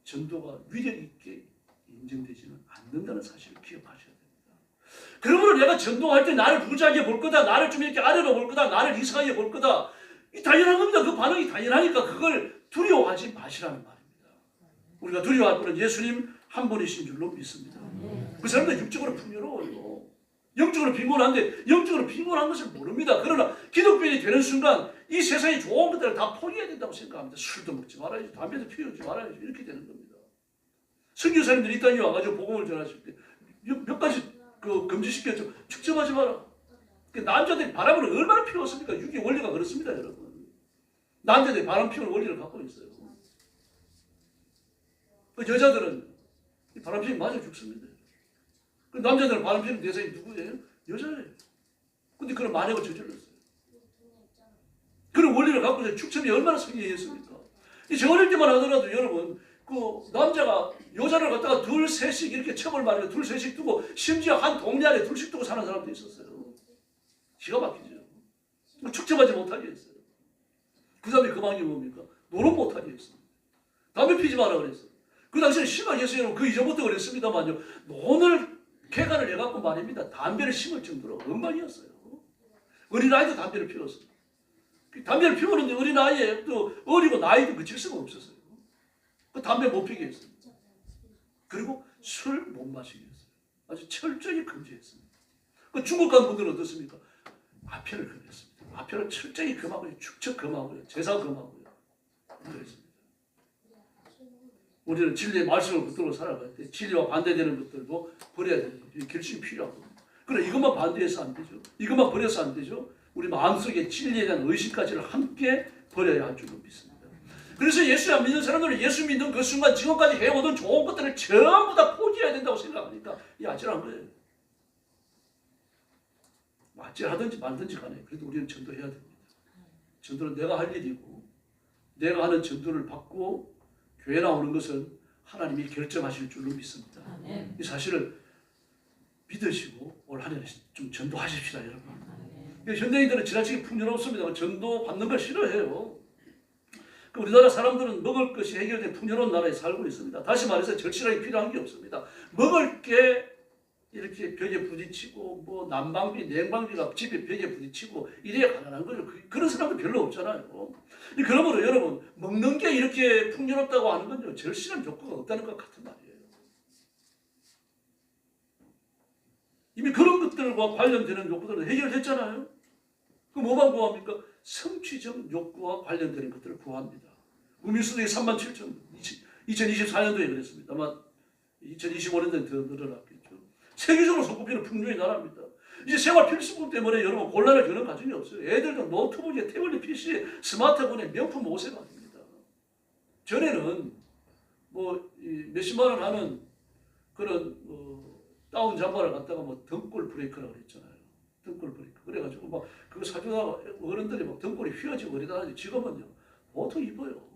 전도가 위력 있게 인정되지는 않는다는 사실을 기억하셔야 됩니다. 그러므로 내가 전도할 때 나를 부자하게 볼 거다, 나를 좀 이렇게 아래로 볼 거다, 나를 이상하게 볼 거다, 이 당연한 겁니다. 그 반응이 당연하니까 그걸 두려워하지 마시라는 말입니다. 우리가 두려워할 분은 예수님 한 분이신 줄로 믿습니다. 그 사람들 육적으로 풍요로워요. 영적으로 빈곤한데 영적으로 빈곤한 것을 모릅니다. 그러나 기독교인이 되는 순간 이 세상의 좋은 것들을 다 포기해야 된다고 생각합니다. 술도 먹지 말아야지, 담배도 피우지 말아야지, 이렇게 되는 겁니다. 선교사님들이 이 땅에 와가지고 복음을 전하실 때 몇 가지 금지시켰죠. 축제하지 마라. 남자들이 바람을 얼마나 피웠습니까? 육의 원리가 그렇습니다, 여러분. 남자들이 바람 피우는 원리를 갖고 있어요. 여자들은 바람 피우면 맞아 죽습니다. 남자들은 바람 피우는 대상이 누구예요? 여자예요. 근데 그런 만행을 저질렀어요. 그런 원리를 갖고 있어요. 축첨이 얼마나 성리했습니까? 저 어릴 때만 하더라도 여러분, 남자가 여자를 갖다가 둘, 셋씩 이렇게 첩을 말이고 둘, 셋씩 두고 심지어 한 동네 안에 둘씩 두고 사는 사람도 있었어요. 기가 막히죠. 축제하지 못하게 했어요. 그 다음에 그 방이 뭡니까? 노릇 못하게 했어요. 담배 피지 마라 그랬어요. 그 당시에 심하겠어요. 그 이전부터 그랬습니다만요. 논을 개간을 해갖고 말입니다. 담배를 심을 정도로 엉망이었어요. 어린아이도 담배를 피웠어요. 담배를 피우는데 어린아이에 또 어리고 나이도 그칠 수가 없었어요. 그 담배 못 피게 했어요. 그리고 술 못 마시게 했어요. 아주 철저히 금지했습니다. 그 중국 간 분들은 어떻습니까? 아편을 금했습니다. 아편을 철저히 금하고요. 축척 금하고요. 제사 금하고요. 그랬습니다. 우리는 진리의 말씀을 붙들고 살아갈 때 진리와 반대되는 것들도 버려야 되는 거죠. 결심이 필요하고. 그러나 이것만 반대해서 안 되죠. 이것만 버려서 안 되죠. 우리 마음속에 진리에 대한 의식까지를 함께 버려야 할 줄로 믿습니다. 그래서 예수 안 믿는 사람들은 예수 믿는 그 순간 지금까지 해오던 좋은 것들을 전부 다 포기해야 된다고 생각하니까 이 아찔한 거예요. 아찔하든지 말든지 간에 그래도 우리는 전도해야 됩니다. 전도는 내가 할 일이고 내가 하는 전도를 받고 교회 나오는 것은 하나님이 결정하실 줄로 믿습니다. 이 사실을 믿으시고 올 한 해 좀 전도하십시다, 여러분. 현대인들은 지나치게 풍요롭습니다. 전도 받는 걸 싫어해요. 우리나라 사람들은 먹을 것이 해결된 풍요로운 나라에 살고 있습니다. 다시 말해서 절실하게 필요한 게 없습니다. 먹을 게 이렇게 벽에 부딪히고 뭐 난방비, 냉방비가 집에 벽에 부딪히고 이래야 가난한 거죠. 그런 사람도 별로 없잖아요. 그러므로 여러분 먹는 게 이렇게 풍요롭다고 하는 건요 절실한 욕구가 없다는 것 같은 말이에요. 이미 그런 것들과 관련되는 욕구들은 해결했잖아요. 그럼 뭐만 구합니까? 성취적 욕구와 관련되는 것들을 구합니다. 국민수당이 37,000, 2024년도에 그랬습니다. 아마 2025년도에 더 늘어났겠죠. 세계적으로 손꼽히는 풍요의 나라입니다. 이제 생활 필수품 때문에 여러분 곤란을 겪는 가정이 없어요. 애들도 노트북에 태블릿 PC에 스마트폰에 명품 옷에 말입니다. 전에는 뭐 몇십만 원 하는 그런 다운 잠바를 갖다가 뭐 등골 브레이크라고 그랬잖아요. 등골 브레이크. 그래가지고 막 그거 사주다가 어른들이 막 등골이 휘어지고 그러다가 지금은요 보통 입어요.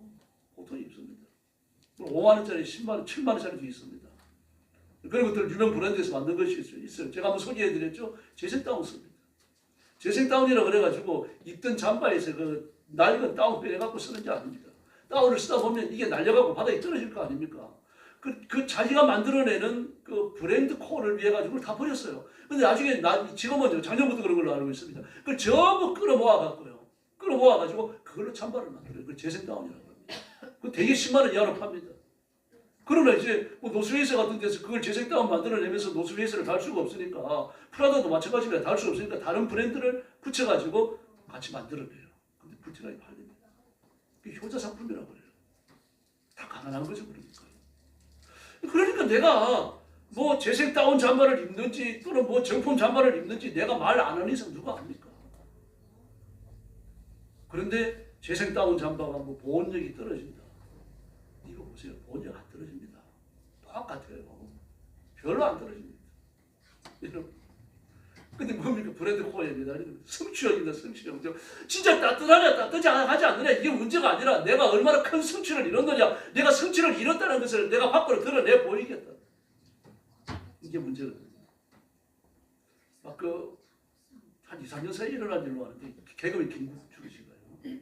보통 입습니다. 5만 원짜리, 10만 원, 7만 원짜리도 있습니다. 그런 것들 유명 브랜드에서 만든 것이 있어요. 제가 한번 소개해드렸죠. 재생다운 씁니다. 재생다운이라고 그래가지고 입던 잠바에서 그 낡은 다운 빼내갖고 쓰는 게 아닙니다. 다운을 쓰다 보면 이게 날려가고 바닥에 떨어질 거 아닙니까? 그 자기가 만들어내는 그 브랜드 코어를 위해 가지고 다 버렸어요. 근데 나중에 지금은 작년부터 그런 걸로 알고 있습니다. 그걸 전부 끌어모아갖고요. 끌어모아가지고 그걸로 잠바를 만들어요. 그걸 재생다운이라고 합니다. 그 되게 10만 원 이하로 팝니다. 그러나 이제 뭐 노스웨이스 같은 데서 그걸 재생다운 만들어내면서 노스웨이스를 달 수가 없으니까 프라다도 마찬가지입니다. 달 수 없으니까 다른 브랜드를 붙여가지고 같이 만들어내요. 근데 불티나게 팔립니다. 그게 효자 상품이라고 그래요. 다 가난한 거죠, 그러니까 내가 뭐 재생다운 잠바를 입는지 또는 뭐 정품 잠바를 입는지 내가 말 안 하는 이상 누가 압니까? 그런데 재생다운 잠바가 뭐 보온력이 떨어진다. 이거 보세요. 보온력 안 떨어집니다. 똑같아요. 별로 안 떨어집니다. 근데 뭡니까? 브랜드 코어에 매달리는 성취욕입니다. 성취욕. 진짜 따뜻하냐 따뜻하지 않느냐 이게 문제가 아니라 내가 얼마나 큰 성취를 이뤘느냐, 내가 성취를 이뤘다는 것을 내가 밖으로 드러내 보이겠다. 이게 문제거든요. 막 한 2, 3년 사이에 일어난 일로 하는데 개그맨 김국주 씨가요.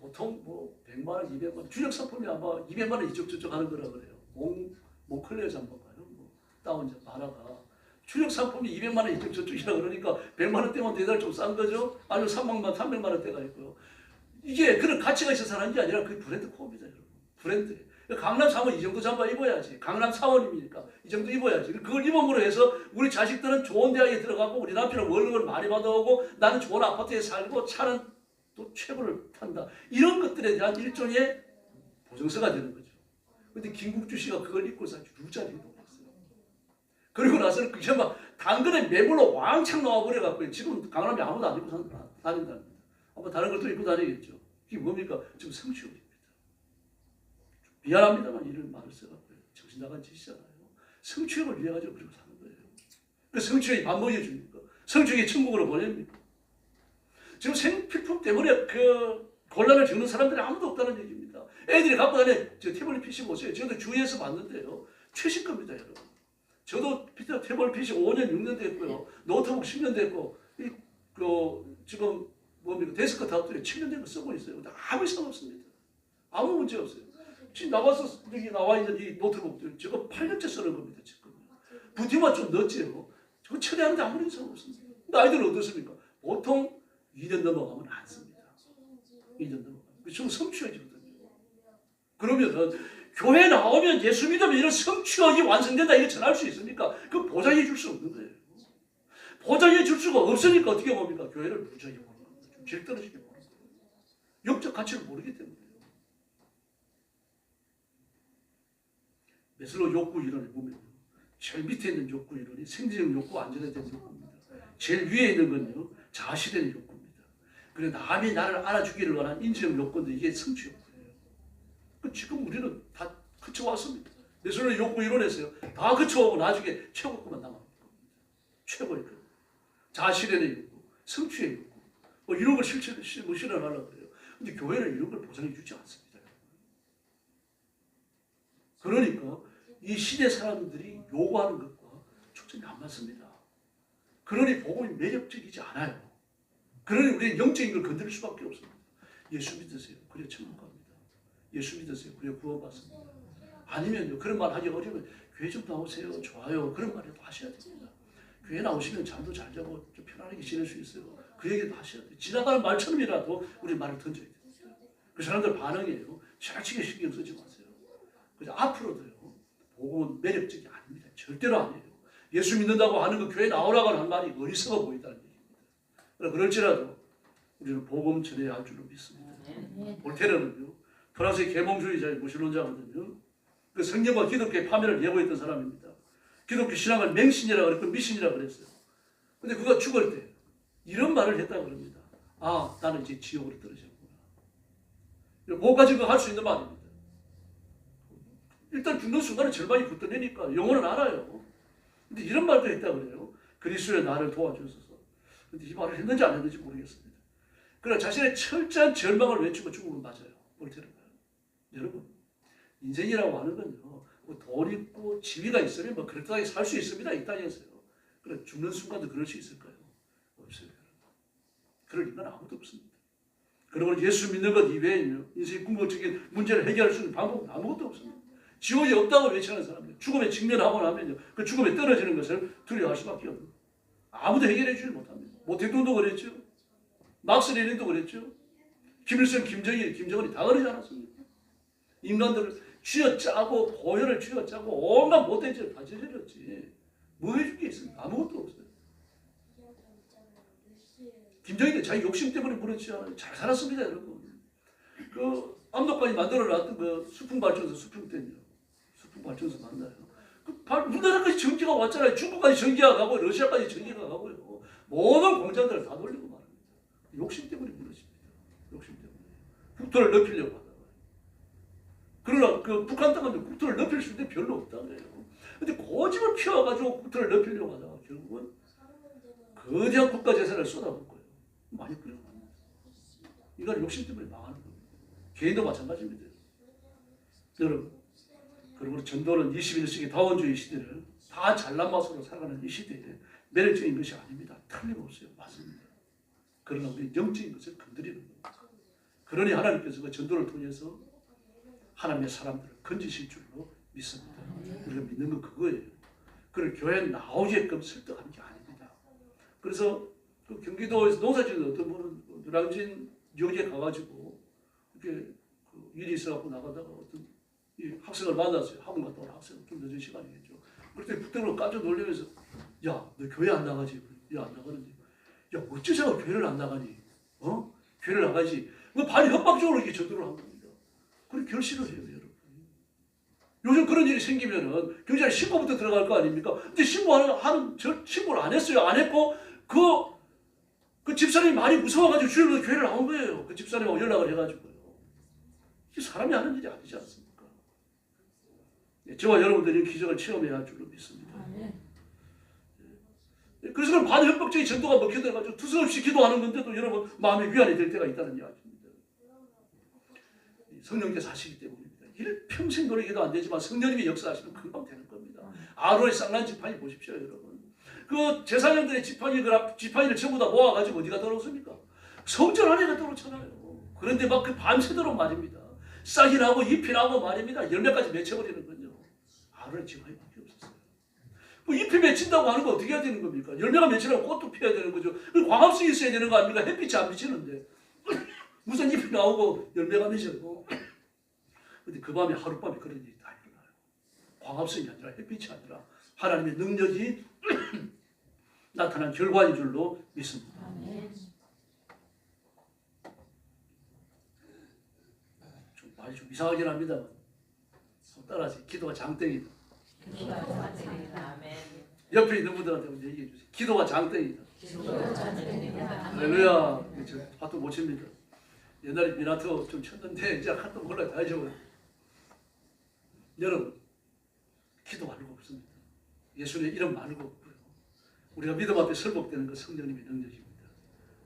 보통 100만 원, 200만 원, 주력 상품이 아마 200만 원 이쪽저쪽 하는 거라 그래요. 몽클레어 잠바가요. 다운 바라가. 주력 상품이 200만 원 이쪽저쪽이라 그러니까 100만 원대만 대달 좀 싼 거죠. 아니면 300만 원대가 있고요. 이게 그런 가치가 있어서 사는 게 아니라 그 브랜드 코어입니다, 여러분. 브랜드. 강남 사원 이 정도 잠바 입어야지. 강남 사원입니까? 이 정도 입어야지. 그걸 입음으로 해서 우리 자식들은 좋은 대학에 들어가고 우리 남편은 월급을 많이 받아오고 나는 좋은 아파트에 살고 차는 또 최고를 탄다. 이런 것들에 대한 일종의 보증서가 되는 거죠. 근데 김국주 씨가 그걸 입고서 루자리도 했어요. 그리고 나서는 그게 막 당근에 매물로 왕창 나와버려갖고 지금 강남에 아무도 안 입고 다닌답니다. 아마 다른 걸 또 입고 다니겠죠. 이게 뭡니까? 지금 성취욕입니다. 미안합니다만 이런 말을 써갖고요. 정신 나간 짓이잖아요. 성취욕을 위해 가지고 그러고 사는 거예요. 그 성취욕이 밥 먹여줍니까? 성취욕이 천국으로 보냅니까? 지금 생필품 때문에 그 곤란을 겪는 사람들이 아무도 없다는 얘기입니다. 애들이 갖고 다니는 저 태블릿 PC 보세요. 저도 주위에서 봤는데요. 최신급입니다, 여러분. 저도 태블릿 PC 5년, 6년 됐고요. 노트북 10년 됐고, 지금 뭡니까? 데스크탑들이 7년 된 거 쓰고 있어요. 근데 아무 이상 없습니다. 아무 문제 없어요. 지금 여기 나와 있는 이 노트북들 저거 8년째 쓰는 겁니다, 지금. 부티만 좀 넣었지요. 저거 처리하는데 아무 이상 없습니다. 근데 아이들은 어떻습니까? 보통 2년 넘어가면 안 씁니다. 2년 넘어가면. 지금 성취욕이거든요. 그러면 교회 나오면 예수 믿으면 이런 성취욕이 완성된다 이렇게 전할 수 있습니까? 그 보장해 줄 수 없는 거예요. 보장해 줄 수가 없으니까 어떻게 봅니까? 교회를 무지하게 보는 겁니다. 좀 질떨어지게 보는 거예요. 영적 가치를 모르기 때문에요. 메슬로 욕구 이론을 보면요. 제일 밑에 있는 욕구 이론이 생리적 욕구, 안전에 대한 욕구입니다. 제일 위에 있는 건요. 자아실현의 욕구입니다. 그리고 남이 나를 알아주기를 원하는 인지적 욕구인데 이게 성취 욕구예요. 지금 우리는 다 그쳐왔습니다. 메슬로 욕구 이론에서요. 다 그쳐오고 나중에 최고급만 남아있는 겁니다. 최고의 것. 자아실현의 욕구, 성취의 욕구. 이런 걸 실현하려고 그래요. 근데 교회는 이런 걸 보장해 주지 않습니다. 그러니까 이 시대 사람들이 요구하는 것과 초점이 안 맞습니다. 그러니 복음이 매력적이지 않아요. 그러니 우리는 영적인 걸 건드릴 수밖에 없습니다. 예수 믿으세요. 그래 천국 갑니다. 예수 믿으세요. 그래 구원받습니다. 아니면요. 그런 말 하기 어려우면 교회 좀 나오세요. 좋아요. 그런 말이라도 하셔야 됩니다. 교회 나오시면 잠도 잘 자고 좀 편안하게 지낼 수 있어요. 그 얘기도 하셔야 돼요. 지나가는 말처럼이라도 우리 말을 던져야 됩니다. 그 사람들 반응이에요. 지나치게 신경 쓰지 마세요. 그래서 앞으로도요. 복음은 매력적이 아닙니다. 절대로 아니에요. 예수 믿는다고 하는 거 교회 나오라고 하는 말이 어리석어 보인다는 얘기입니다. 그럴지라도 우리는 복음 전해야 할 줄로 믿습니다. 볼테르는요. 프랑스의 계몽주의자의 무신론자거든요. 그 성경과 기독교의 파멸을 예고했던 사람입니다. 기독교 신앙을 맹신이라고 그랬고 미신이라고 그랬어요. 근데 그가 죽을 때 이런 말을 했다고 그럽니다. 아, 나는 이제 지옥으로 떨어졌구나. 뭐까지 할 수 있는 말입니다. 일단 죽는 순간에 절반이 붙어내니까 영혼은 알아요. 근데 이런 말도 했다고 그래요. 그리스도의 나를 도와주소서. 근데 이 말을 했는지 안 했는지 모르겠습니다. 그러나 자신의 철저한 절망을 외치고 죽으면 맞아요. 볼테르가. 여러분, 인생이라고 하는 건요. 돈 있고 지위가 있으면 그렇게 살 수 있습니다. 이 땅에서요. 그래 죽는 순간도 그럴 수 있을까요? 없어요. 그럴 인간 아무도 없습니다. 그리고 예수 믿는 것 이외에는요. 인생의 궁극적인 문제를 해결할 수 있는 방법은 아무것도 없습니다. 지옥이 없다고 외치는 사람들, 죽음에 직면하고 나면요, 그 죽음에 떨어지는 것을 두려워할 수밖에 없는. 아무도 해결해 주지 못합니다. 모택동도 그랬죠. 막스 레닌도 그랬죠. 김일성, 김정은이 다 그러지 않았습니까? 인간들을 쥐어짜고 고혈을 쥐어짜고 온갖 못된 짓을 다 저질렀지. 뭐 해줄 게 있습니까? 아무것도 없어요. 김정은이 자기 욕심 때문에 그렇지 않아요. 잘 살았습니다, 여러분. 그 압록강이 만들어놨던 그 수풍발전소 수평 때는요. 수풍발전소 맞나요? 우리나라까지 전기가 왔잖아요. 중국까지 전기가 가고 러시아까지 전기가 가고요. 모든 공장들을 다 돌리고 말합니다. 욕심 때문에 그렇습니다. 욕심 때문에. 국토를 넓히려고 하다가. 그러나 그 북한 땅은 국토를 넓힐 수 있는 게 별로 없다 그래요. 근데 고집을 피워가지고 국토를 넓히려고 하다가 결국은 거대한 국가 재산을 쏟아볼 거예요. 많이 끌어갑니다. 이건 욕심 때문에 망하는 겁니다. 개인도 마찬가지입니다. 여러분, 그리고 전도는 21세기 다원주의 시대를 다 잘난 맛으로 살아가는 이 시대에 매력적인 것이 아닙니다. 틀림없어요. 맞습니다. 그러나 우리 영적인 것을 건드리는 겁니다. 그러니 하나님께서 그 전도를 통해서 하나님의 사람들을 건지실 줄로 믿습니다. 우리가 믿는 건 그거예요. 그걸 교회에 나오게끔 설득하는 게 아닙니다. 그래서 그 경기도에서 농사짓는 어떤 분은 노량진 여기에 가가지고 이렇게 그 일이 있어갖고 나가다가 어떤 이 학생을 만났어요. 학원 갔다 온 학생, 좀 늦은 시간이겠죠. 그때 붙들고 깜짝 놀라면서 야, 너 교회 안 나가지? 야, 안 나가는지. 야, 어째서 교회를 안 나가니? 교회를 나가지. 그 반이 협박적으로 이렇게 전도를 한 겁니다. 그걸 결실을 해요, 여러분. 요즘 그런 일이 생기면은 경찰에 신고부터 들어갈 거 아닙니까? 근데 신고를 안 했어요. 안 했고 그 집사님이 많이 무서워가지고 주일로 교회를 나온 거예요. 그 집사님하고 연락을 해가지고요. 이게 사람이 하는 일이 아니지 않습니까? 저와 여러분들이 기적을 체험해야 할 줄로 믿습니다. 그래서 그런 반협박적인 전도가 먹혀들어가지고 두서없이 기도하는 건데도 여러분 마음에 위안이 될 때가 있다는 이야기입니다. 성령께서 하시기 때문입니다. 일평생 노력해도 안 되지만 성령님이 역사하시면 금방 되는 겁니다. 아론의 쌍난 지팡이 보십시오, 여러분. 그 제사장들의 지팡이를 전부 다 모아가지고 어디가 떨어졌습니까? 성전 안에가 떨어졌잖아요. 그런데 막 그 밤새도록 말입니다. 싹이 나고 잎이 나고 말입니다. 열매까지 맺혀버리는 건요. 아론의 지팡이밖에 없었어요. 뭐 잎이 맺힌다고 하는 거 어떻게 해야 되는 겁니까? 열매가 맺히려면 꽃도 피워야 되는 거죠. 광합성이 있어야 되는 거 아닙니까? 햇빛이 안 비치는데 무슨 잎이 나오고 열매가 맺히고. 근데 그 밤에 하룻밤에 그런 일이 다 일어나요. 광합성이 아니라 햇빛이 아니라 하나님의 능력이 나타난 결과인 줄로 믿습니다. 좀 말이 좀 이상하긴 합니다. 따라서 기도가 장땡이다. 옆에 있는 분들한테 얘기해 주세요. 기도가 장땡이다. 할렐루야. 저 하도 못 칩니다. 옛날에 미나토 좀 쳤는데 이제 하도 몰라요. 다 잊어버려. 여러분, 기도 말고 없습니다. 예수님의 이름 말고 없고요. 우리가 믿음 앞에 설복되는 것 성령님의 능력입니다.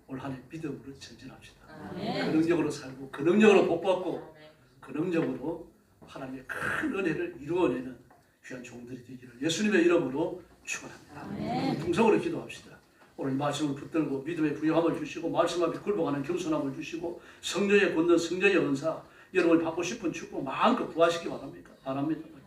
올 한 해 믿음으로 전진합시다. 그 능력으로 살고 그 능력으로 복받고 그 능력으로 하나님의 큰 은혜를 이루어내는 귀한 종들이 되기를 예수님의 이름으로 축원합니다. 동성으로 기도합시다. 오늘 말씀을 붙들고 믿음의 부여함을 주시고 말씀 앞에 굴복하는 겸손함을 주시고 성령의 권능, 성령의 은사 여러분이 받고 싶은 축복 마음껏 구하시기 바랍니다.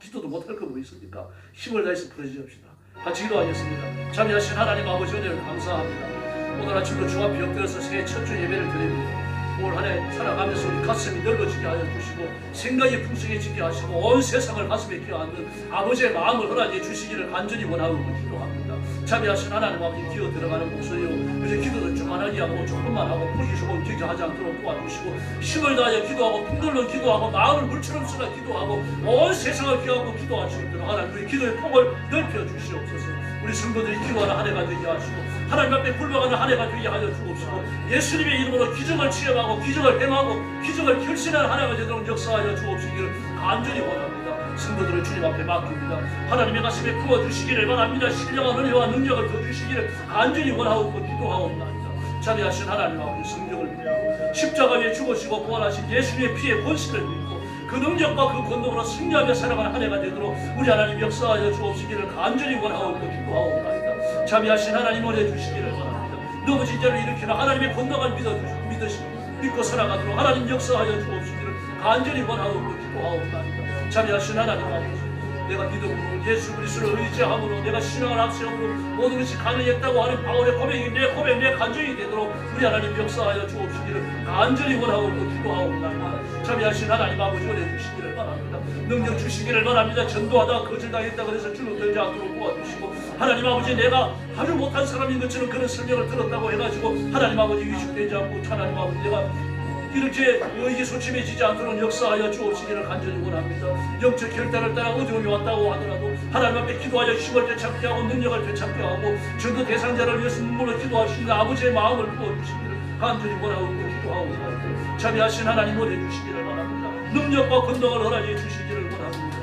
기도도 못할 거 뭐 있습니까? 힘을 다해서 부르짖읍시다. 같이 기도하겠습니다. 자비하신 하나님 아버지 은혜를 감사합니다. 오늘 아침도 주 앞에 엎드려서 새해 첫 주 예배를 드립니다. 올 한 해 살아가면서 우리 가슴이 넓어지게 하여 주시고 생각이 풍성해지게 하시고 온 세상을 가슴에 끼어안는 아버지의 마음을 허락해 주시기를 간절히 원하고 기도합니다. 자비하신 하나님 아버지 기어 들어가는 목소리로 그저 기도를 조만하게 하고 조금만 하고 부르짖고 기도하지 않도록 도와주시고 힘을 다하여 기도하고 품들러 기도하고 마음을 물처럼 쏟아 기도하고 온 세상을 기하고 기도할 수 있도록 하나님 우리 기도의 폭을 넓혀 주시옵소서. 우리 성도들이 기도하는 한 해가 되게 하시고 하나님 앞에 굴복하는 한 해가 되게 하여 주옵시고 예수님의 이름으로 기적을 체험하고 기적을 행하고 기적을 결신하는 한 해가 되도록 역사하여 주옵시기를 간절히 원합니다. 성도들을 주님 앞에 맡깁니다. 하나님의 가슴에 부어주시기를 바랍니다. 신령한 은혜와 능력을 더 주시기를 간절히 원하고 기도하옵나이다. 자비하신 하나님 아버지 성령을 믿고 십자가 위에 죽으시고 부활하신 예수님의 피의 권세를 믿고 그 능력과 그 권능으로 승리하며 살아가는 한 해가 되도록 우리 하나님 역사하여 주옵시기를 간절히 원하고 기도하옵나이다. 자비하신 하나님 은혜 주시기를 바랍니다. 넘어진 자를 일으키는 하나님의 권능을 믿고 살아가도록 하나님 역사하여 주옵시기를 간절히 원하고 기도하옵나이다. 자비하신 하나님 아버지 내가 믿음으로 예수 그리스도를 의지함으로 내가 신앙을 앞세움으로 모든 것이 가능했다고 하는 바울의 고백이 내 고백 내 간증이 되도록 우리 하나님 역사하여 주옵시기를 간절히 원하고 기도하옵나이다. 자비하신 하나님 아버지 은혜 주시기를 바랍니다. 능력 주시기를 바랍니다. 전도하다가 거절당했다 그래서 줄로 들지 않도록 도와주시고 하나님 아버지 내가 아주 못한 사람인 것처럼 그런 설명을 들었다고 해가지고 하나님 아버지 위축되지 않고 하나님 아버지 내가 이렇게 의기소침해지지 않도록 역사하여 주옵시기를 간절히 원합니다. 영적 결단을 따라 어려움이 왔다고 하더라도 하나님 앞에 기도하여 힘을 되찾게 하고 능력을 되찾게 하고 전도 대상자를 위해서 눈물로 기도할 수 있는 아버지의 마음을 부어주시기를 간절히 원하고 기도하옵나이다. 자비하신 하나님 은혜 주시기를 바랍니다. 능력과 권능을 허락해 주시기를 원합니다.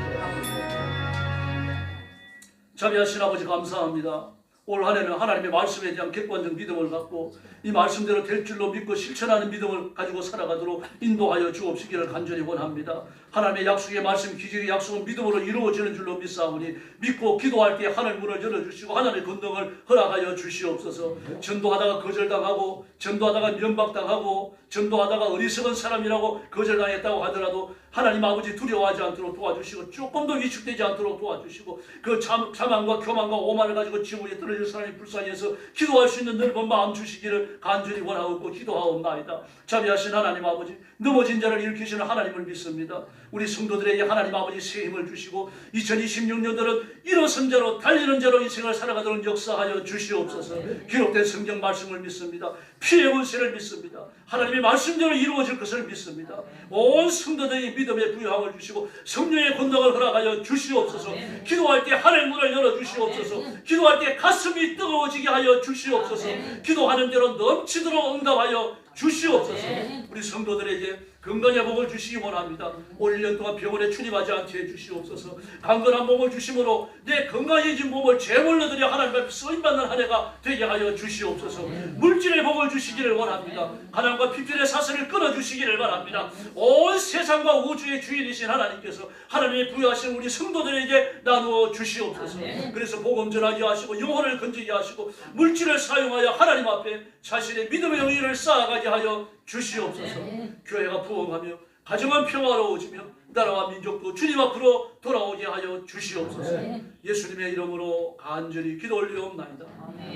자비하신 아버지 감사합니다. 올 한 해는 하나님의 말씀에 대한 객관적 믿음을 갖고 이 말씀대로 될 줄로 믿고 실천하는 믿음을 가지고 살아가도록 인도하여 주옵시기를 간절히 원합니다. 하나님의 약속의 말씀, 기적의 약속은 믿음으로 이루어지는 줄로 믿사오니 믿고 기도할 때 하늘 문을 열어주시고 하나님의 권능을 허락하여 주시옵소서. 전도하다가 거절당하고 전도하다가 면박당하고 전도하다가 어리석은 사람이라고 거절당했다고 하더라도 하나님 아버지 두려워하지 않도록 도와주시고 조금 더 위축되지 않도록 도와주시고 그 자만과 교만과 오만을 가지고 지옥에 떨어질 사람이 불쌍히 해서 기도할 수 있는 넓은 마음 주시기를 간절히 원하고 기도하옵나이다. 자비하신 하나님 아버지, 넘어진 자를 일으키시는 하나님을 믿습니다. 우리 성도들에게 하나님 아버지 새 힘을 주시고 2026년도는 일어선 자로 달리는 자로 인생을 살아가도록 역사하여 주시옵소서. 기록된 성경 말씀을 믿습니다. 피해 원세를 믿습니다. 하나님의 말씀대로 이루어질 것을 믿습니다. 온 성도들에게 믿음의 부여함을 주시고 성령의 권능을 허락하여 주시옵소서. 기도할 때 하늘 문을 열어주시옵소서. 기도할 때 가슴이 뜨거워지게 하여 주시옵소서. 기도하는 대로 넘치도록 응답하여 주시옵소서. 우리 성도들에게 건강의 복을 주시기 원합니다. 올 1년 동안 병원에 출입하지 않게 해주시옵소서. 강건한 몸을 주심으로 내 건강해진 몸을 제물로 드려 하나님 앞에 쓰임받는 한 해가 되게 하여 주시옵소서. 물질의 복을 주시기를 원합니다. 가난과 핍진의 사슬을 끊어주시기를 바랍니다. 온 세상과 우주의 주인이신 하나님께서 하나님의 부여하신 우리 성도들에게 나누어 주시옵소서. 그래서 복음 전하게 하시고 영혼을 건지게 하시고 물질을 사용하여 하나님 앞에 자신의 믿음의 의의를 쌓아가게 하여 주시옵소서. 교회가 부흥하며 가정은 평화로워지며 나라와 민족도 주님 앞으로 돌아오게 하여 주시옵소서. 예수님의 이름으로 간절히 기도 올리옵나이다.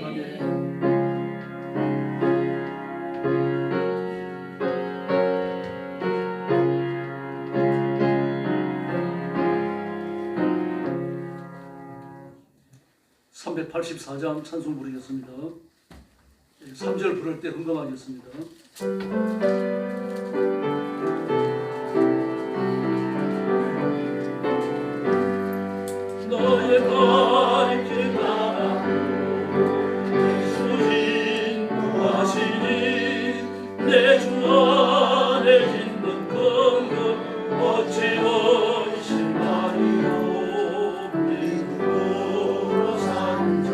아멘. (384장) 찬송 부르겠습니다. 3절 부를 때 흥금하겠습니다. 너의 발길 따라오고 예수 인도하시니 내 주 안에 있는 건강 어찌 실마리요 믿음으로 산자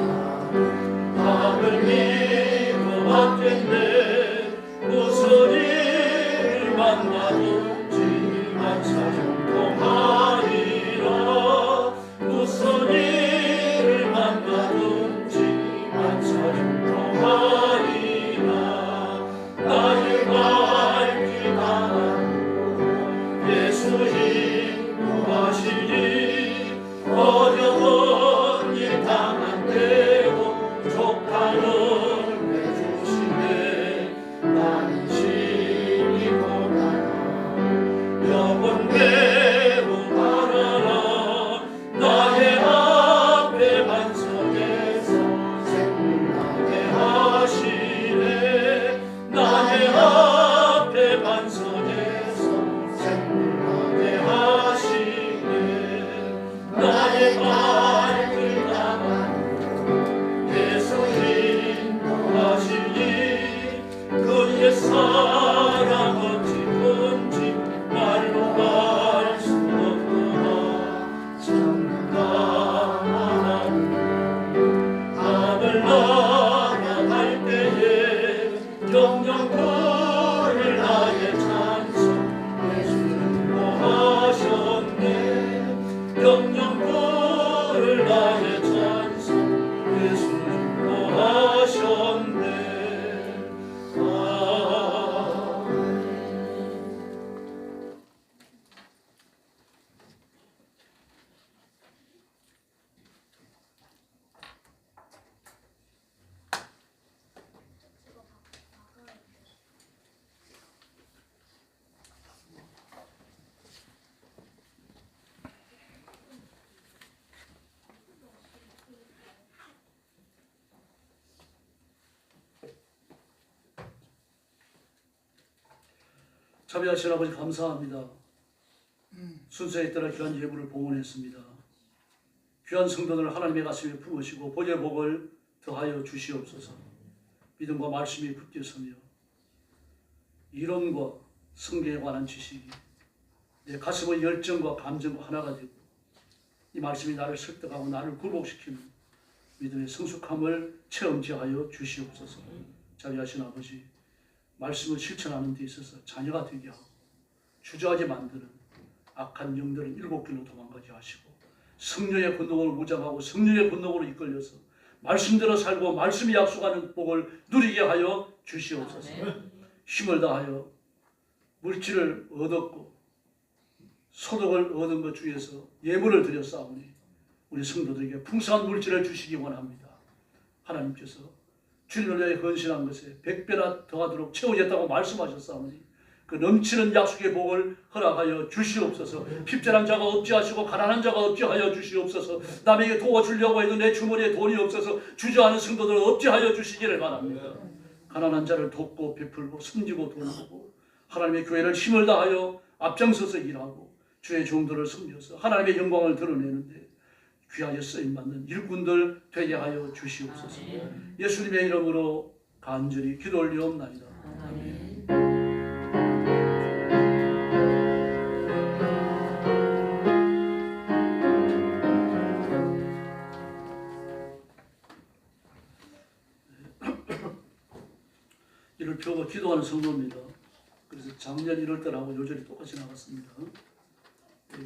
답을 믿고 받겠네. 무슨 일 만나도 주님만 찬송하리라. 무슨 일을 만나도 주님만 찬송하리라. 나의 발길 따라오고 예수 인도하시니 어려운 일 당한 때고 족하는 내주시네. 나는 심히 고단하 영원 매우 바라라. 나의 앞에 반석에서 생각나게 하시네. 나의 앞에 반석에서 생각나게 하시네. 나의 발길 따라 예수 인도하시니 그의 사랑 어찌 큰지 말로 말 수 없구나. 장담하나니 하늘 나아갈 때에 영영 부를 나의 찬송 예수 인도하셨네. 영영 부를 나의 찬송 예수 인도하셨네. 자비하신 아버지 감사합니다. 순서에 따라 귀한 예물을 봉헌했습니다. 귀한 성도들을 하나님의 가슴에 품으시고 복의 복을 더하여 주시옵소서. 믿음과 말씀이 붙게 서며 이론과 성경에 관한 지식이 내 가슴의 열정과 감정과 하나가 되고 이 말씀이 나를 설득하고 나를 굴복시키는 믿음의 성숙함을 체험케 하여 주시옵소서. 자비하신 아버지, 말씀을 실천하는 데 있어서 자녀가 되게 하고 주저하게 만드는 악한 영들은 7길로 도망가게 하시고 성령의 권능으로 무장하고 성령의 권능으로 이끌려서 말씀대로 살고 말씀이 약속하는 복을 누리게 하여 주시옵소서. 힘을 다하여 물질을 얻었고 소득을 얻은 것 중에서 예물을 드렸사오니 우리 성도들에게 풍성한 물질을 주시기 원합니다. 하나님께서 주님을 위해 헌신한 것에 100배나 더하도록 채워졌다고 말씀하셨사오니 그 넘치는 약속의 복을 허락하여 주시옵소서. 핍절한 자가 없지 하시고 가난한 자가 없지 하여 주시옵소서. 남에게 도와주려고 해도 내 주머니에 돈이 없어서 주저하는 성도들 없지 하여 주시기를 바랍니다. 가난한 자를 돕고 베풀고 섬기고 돕고 하나님의 교회를 힘을 다하여 앞장서서 일하고 주의 종들을 섬겨서 하나님의 영광을 드러내는데 귀하게 쓰임받는 일꾼들 되게 하여 주시옵소서. 예수님의 이름으로 간절히 기도 올리옵나이다. 아멘. 이를 펴고 기도하는 성도입니다. 그래서 작년 1월달하고 요절이 똑같이 나갔습니다.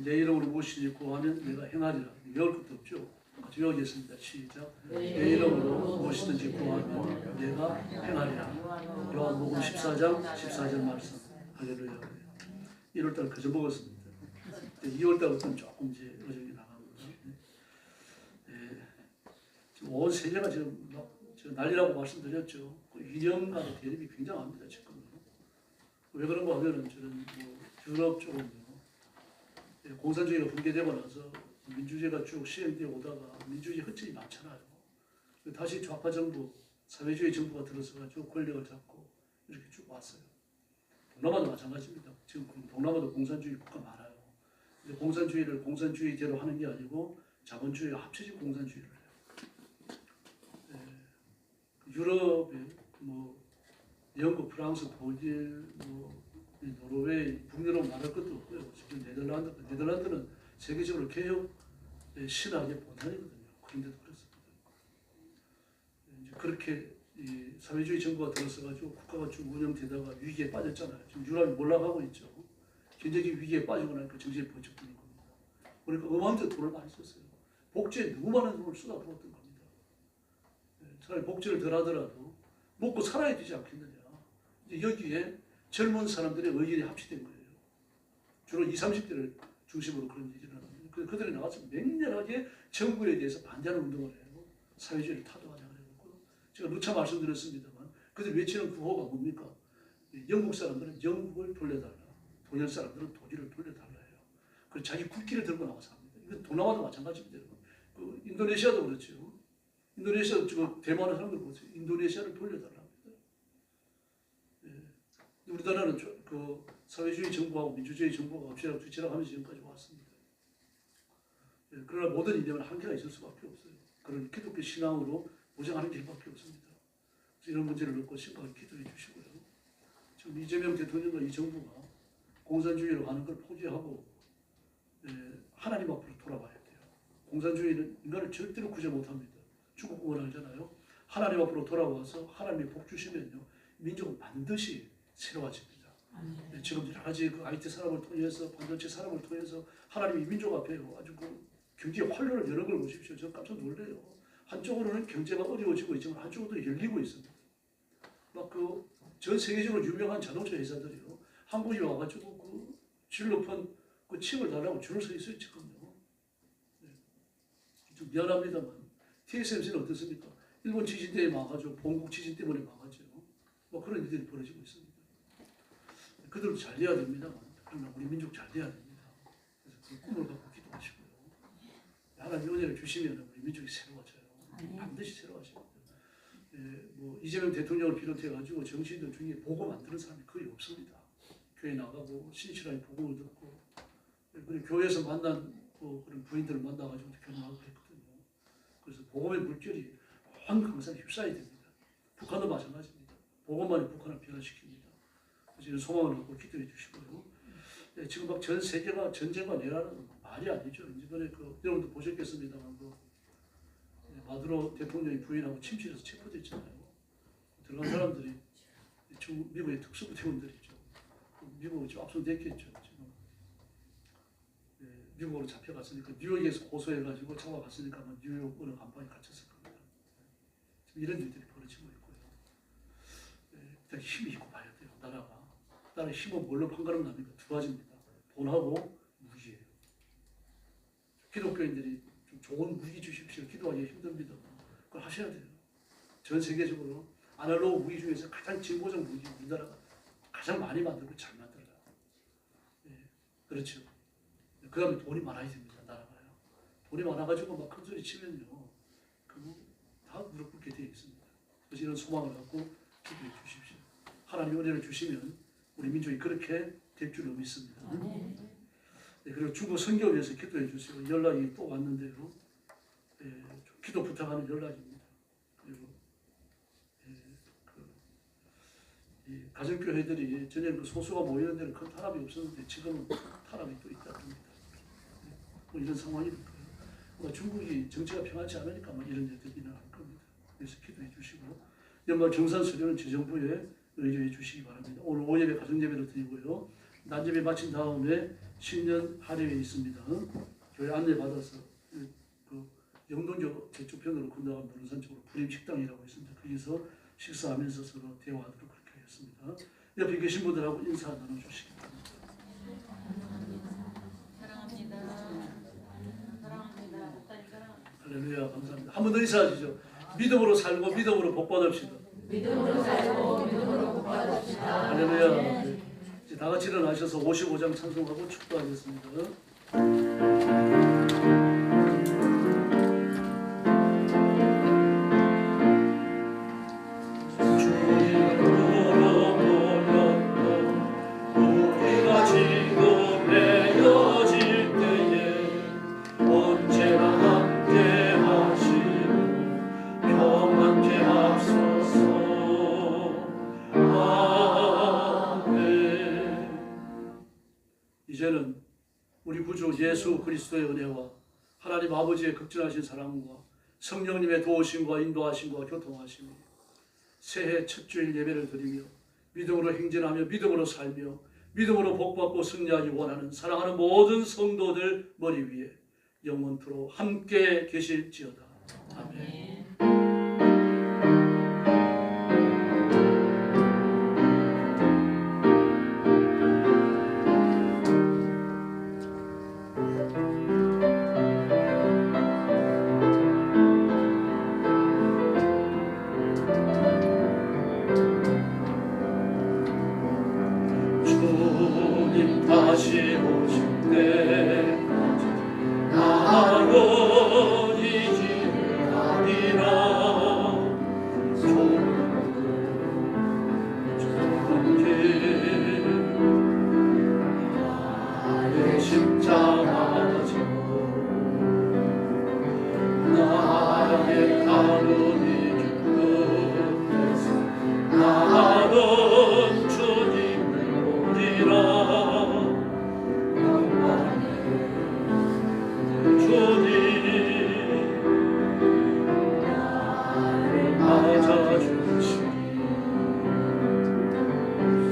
내 이름으로 무엇이든지 구하면 내가 행하리라. 외울 것도 없죠. 같이 외우겠습니다. 시작. 내 이름으로 무엇이든지 구하면 내가 행하리라. 요한복음 14장 14절 말씀. 할렐루야. 1월달 그저 먹었습니다. 2월달부터는 조금 이제 어정이 나가거든요. 지금 온 세계가 지금 막 난리라고 말씀드렸죠. 유령과의 대립이 굉장합니다. 지금. 왜 그런가 하면은 저는 뭐 유럽 쪽은요. 공산주의가 붕괴되고 나서 민주주의가 쭉 시행되어 오다가 민주주의 흑점이 많잖아요. 다시 좌파 정부, 사회주의 정부가 들어서가지고 권력을 잡고 이렇게 쭉 왔어요. 동남아도 마찬가지입니다. 지금 동남아도 공산주의 국가 많아요. 근데 공산주의를 공산주의대로 하는 게 아니고 자본주의와 합쳐진 공산주의를 해요. 유럽에 뭐 영국, 프랑스, 독일, 뭐 노르웨이, 북유럽 말할 것도 없고요. 지금 네덜란드는 세계적으로 개혁 신학의 본산이거든요. 그런데도 그렇습니다. 이제 그렇게 이 사회주의 정부가 들어서가지고 국가가 쭉 운영되다가 위기에 빠졌잖아요. 지금 유럽이 몰락하고 있죠. 경제적 위기에 빠지고 나니까 정신이 번쩍 드는 겁니다. 그러니까 어마어마한 돈을 많이 썼어요. 복지에 너무 많은 돈을 쏟아부었던 겁니다. 차라리 복지를 덜 하더라도 먹고 살아야 되지 않겠느냐. 이제 여기에 젊은 사람들의 의견이 합치된 거예요. 주로 20, 30대를 중심으로 그런 얘기를 하는데 그들이 나가서 맹렬하게 정부에 대해서 반대하는 운동을 해요. 사회주의를 타도하자 그래갖고 제가 누차 말씀드렸습니다만 그들 외치는 구호가 뭡니까? 영국 사람들은 영국을 돌려달라. 독일 사람들은 독일을 돌려달라 해요. 그래서 자기 국기를 들고 나와서 합니다. 이건 동남아도 마찬가지입니다. 그 인도네시아도 그렇죠. 인도네시아 지금 대만의 사람들 보세요. 인도네시아를 돌려달라 합니다. 우리나라는 그 사회주의 정부하고 민주주의 정부가 엎치락 뒤치락 하면서 지금까지 왔습니다. 그러나 모든 이념은 한계가 있을 수밖에 없어요. 그런 기독교 신앙으로 무장하는 길밖에 없습니다. 그래서 이런 문제를 놓고 심각하게 기도해 주시고요. 지금 이재명 대통령과 이 정부가 공산주의로 가는 걸 포기하고 하나님 앞으로 돌아가야 돼요. 공산주의는 인간을 절대로 구제 못합니다. 중국국을 알잖아요. 하나님 앞으로 돌아와서 하나님이 복 주시면요. 민족은 반드시 새로워집니다. 지금 여러 가지 그 IT 산업을 통해서 반도체 산업을 통해서 하나님이 민족 앞에 아주 그 경기의 활로를 여는 걸 보십시오. 저 깜짝 놀래요. 한쪽으로는 경제가 어려워지고 있지만 한쪽으로 열리고 있습니다. 막 그 전 세계적으로 유명한 자동차 회사들이요. 한국에 와가지고 그 질 높은 그 칩을 달라고 줄을 서 있어요 지금요. 좀 미안합니다만 TSMC는 어떻습니까? 일본 지진 때문에 망하죠. 본국 지진 때문에 망하죠. 뭐 그런 일들이 벌어지고 있습니다. 그들도 잘 돼야 됩니다만 그러나 우리 민족 잘 돼야 됩니다. 그래서 그 꿈을 갖고 기도하시고요. 하나님 은혜를 주시면 우리 민족이 새로워져요. 반드시 새로워집니다. 뭐 이재명 대통령을 비롯해가지고 정치인들 중에 복음 안 들은 사람이 거의 없습니다. 교회 나가고 신실하게 복음을 듣고 그리고 교회에서 만난 그런 부인들을 만나가지고 결혼하고 그랬거든요. 그래서 복음의 물결이 항상 휩싸야 됩니다. 북한도 마찬가지입니다. 복음만이 북한을 변화시킵니다. 그래서 이런 소망을 갖고 기도해 주시고요. 지금 막 전 세계가 전쟁과 내라는 말이 아니죠. 이번에 여러분도 보셨겠습니다만 마두로 대통령이 부인하고 침실에서 체포됐잖아요. 들어간 사람들이 미국의 특수부대원들이죠. 미국이 좀 압송됐겠죠. 지금 미국으로 잡혀갔으니까 뉴욕에서 고소해가지고 잡아갔으니까 아마 뉴욕 어느 감방에 갇혔을 겁니다. 지금 이런 일들이 벌어지고 있고요. 일단 힘이 있고 봐야 돼요. 나라의 힘은 뭘로 판가름 납니까? 두 가지입니다. 돈하고 무기예요. 기독교인들이 좀 좋은 무기 주십시오. 기도하기 힘듭니다. 그걸 하셔야 돼요. 전 세계적으로 아날로그 무기 중에서 가장 진보적 무기 우리나라가 가장 많이 만들고 잘 만들어요. 그렇죠. 그 다음에 돈이 많아야 됩니다. 나라가요. 돈이 많아가지고 막 큰 소리 치면요. 그거 다 무릎 꿇게 되어 있습니다. 그래서 이런 소망을 갖고 기도해 주십시오. 하나님 은혜를 주시면 우리 민족이 그렇게 될 줄로 믿습니다. 그리고 중국 선교에 위해서 기도해 주세요. 연락이 또 왔는데요. 좀 기도 부탁하는 연락입니다. 그리고 이 가정교회들이 전에는 그 소수가 모이는 데는 큰 타락이 없었는데 지금은 타락이 또 있다 합니다. 뭐 이런 상황이 될 거예요. 중국이 정치가 평안치 않으니까 뭐 이런 일들이 일어날 겁니다. 그래서 기도해 주시고 연말 경산 수료는 재정부에 의뢰해 주시기 바랍니다. 오늘 오예배 가정예배를 드리고요. 낮예배 마친 다음에 신년 할애회 있습니다. 교회 안내 받아서 그 영동교 대쪽편으로 건너간 노른산 쪽으로 불임식당이라고 있습니다. 거기서 식사하면서 서로 대화하도록 그렇게 하겠습니다. 옆에 계신 분들하고 인사 나눠주시기 바랍니다. 사랑합니다. 할렐루야, 감사합니다. 한 번 더 인사하시죠. 믿음으로 살고 믿음으로 복 받읍시다. 믿음으로 살고 믿음으로 복 받읍시다. 할렐루야. 이제 다 같이 일어나셔서 55장 찬송하고 축도하겠습니다. 이제는 우리 구주 예수 그리스도의 은혜와 하나님 아버지의 극진하신 사랑과 성령님의 도우심과 인도하심과 교통하심이 새해 첫 주일 예배를 드리며 믿음으로 행진하며 믿음으로 살며 믿음으로 복받고 승리하기 원하는 사랑하는 모든 성도들 머리 위에 영원토록 함께 계실지어다. 아멘. 주님 다시 오실 때까지 나로 이 길을 가리라. 좁은 길 나의 십자가 지고 나의 가는 이 끝에서 나는 주님을 보리라. 주님 나를 맞아주시니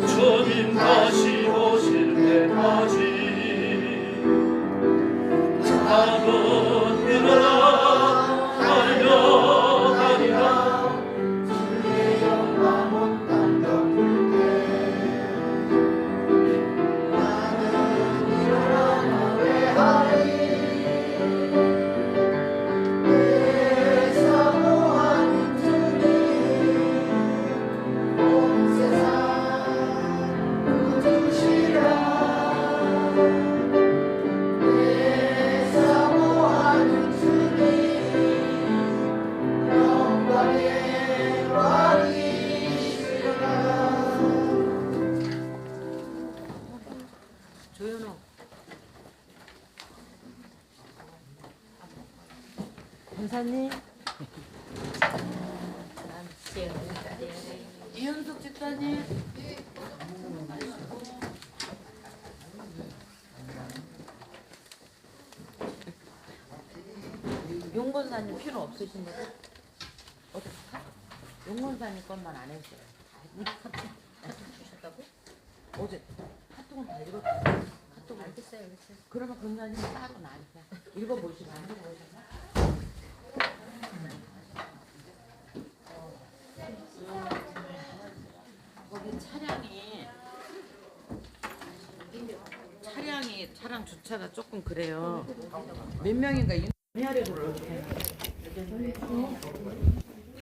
주님 다시 오실 때까지 나는 일어나 달려가리라. 주의 영광 땅 덮을 때 나는 일어나 노래하리. 내 사모하는 주님 온 세상 누구시라. 내 사모하는 주님 영광의 왕이시라. 조현호 권사님 이현숙 집사님 용권사님 필요 없으신 거죠? 어떡하? 용권사님 것만 안 했어요. 우리 카톡 주셨다고? 어제 카톡은 다 읽었어요. 놔두고. 알겠어요, 알겠어요. 그러면 권사님 따로 놔주세요. 읽어보시고 안 읽어보시면. 거기 차량 주차가 조금 그래요. 몇 명인가?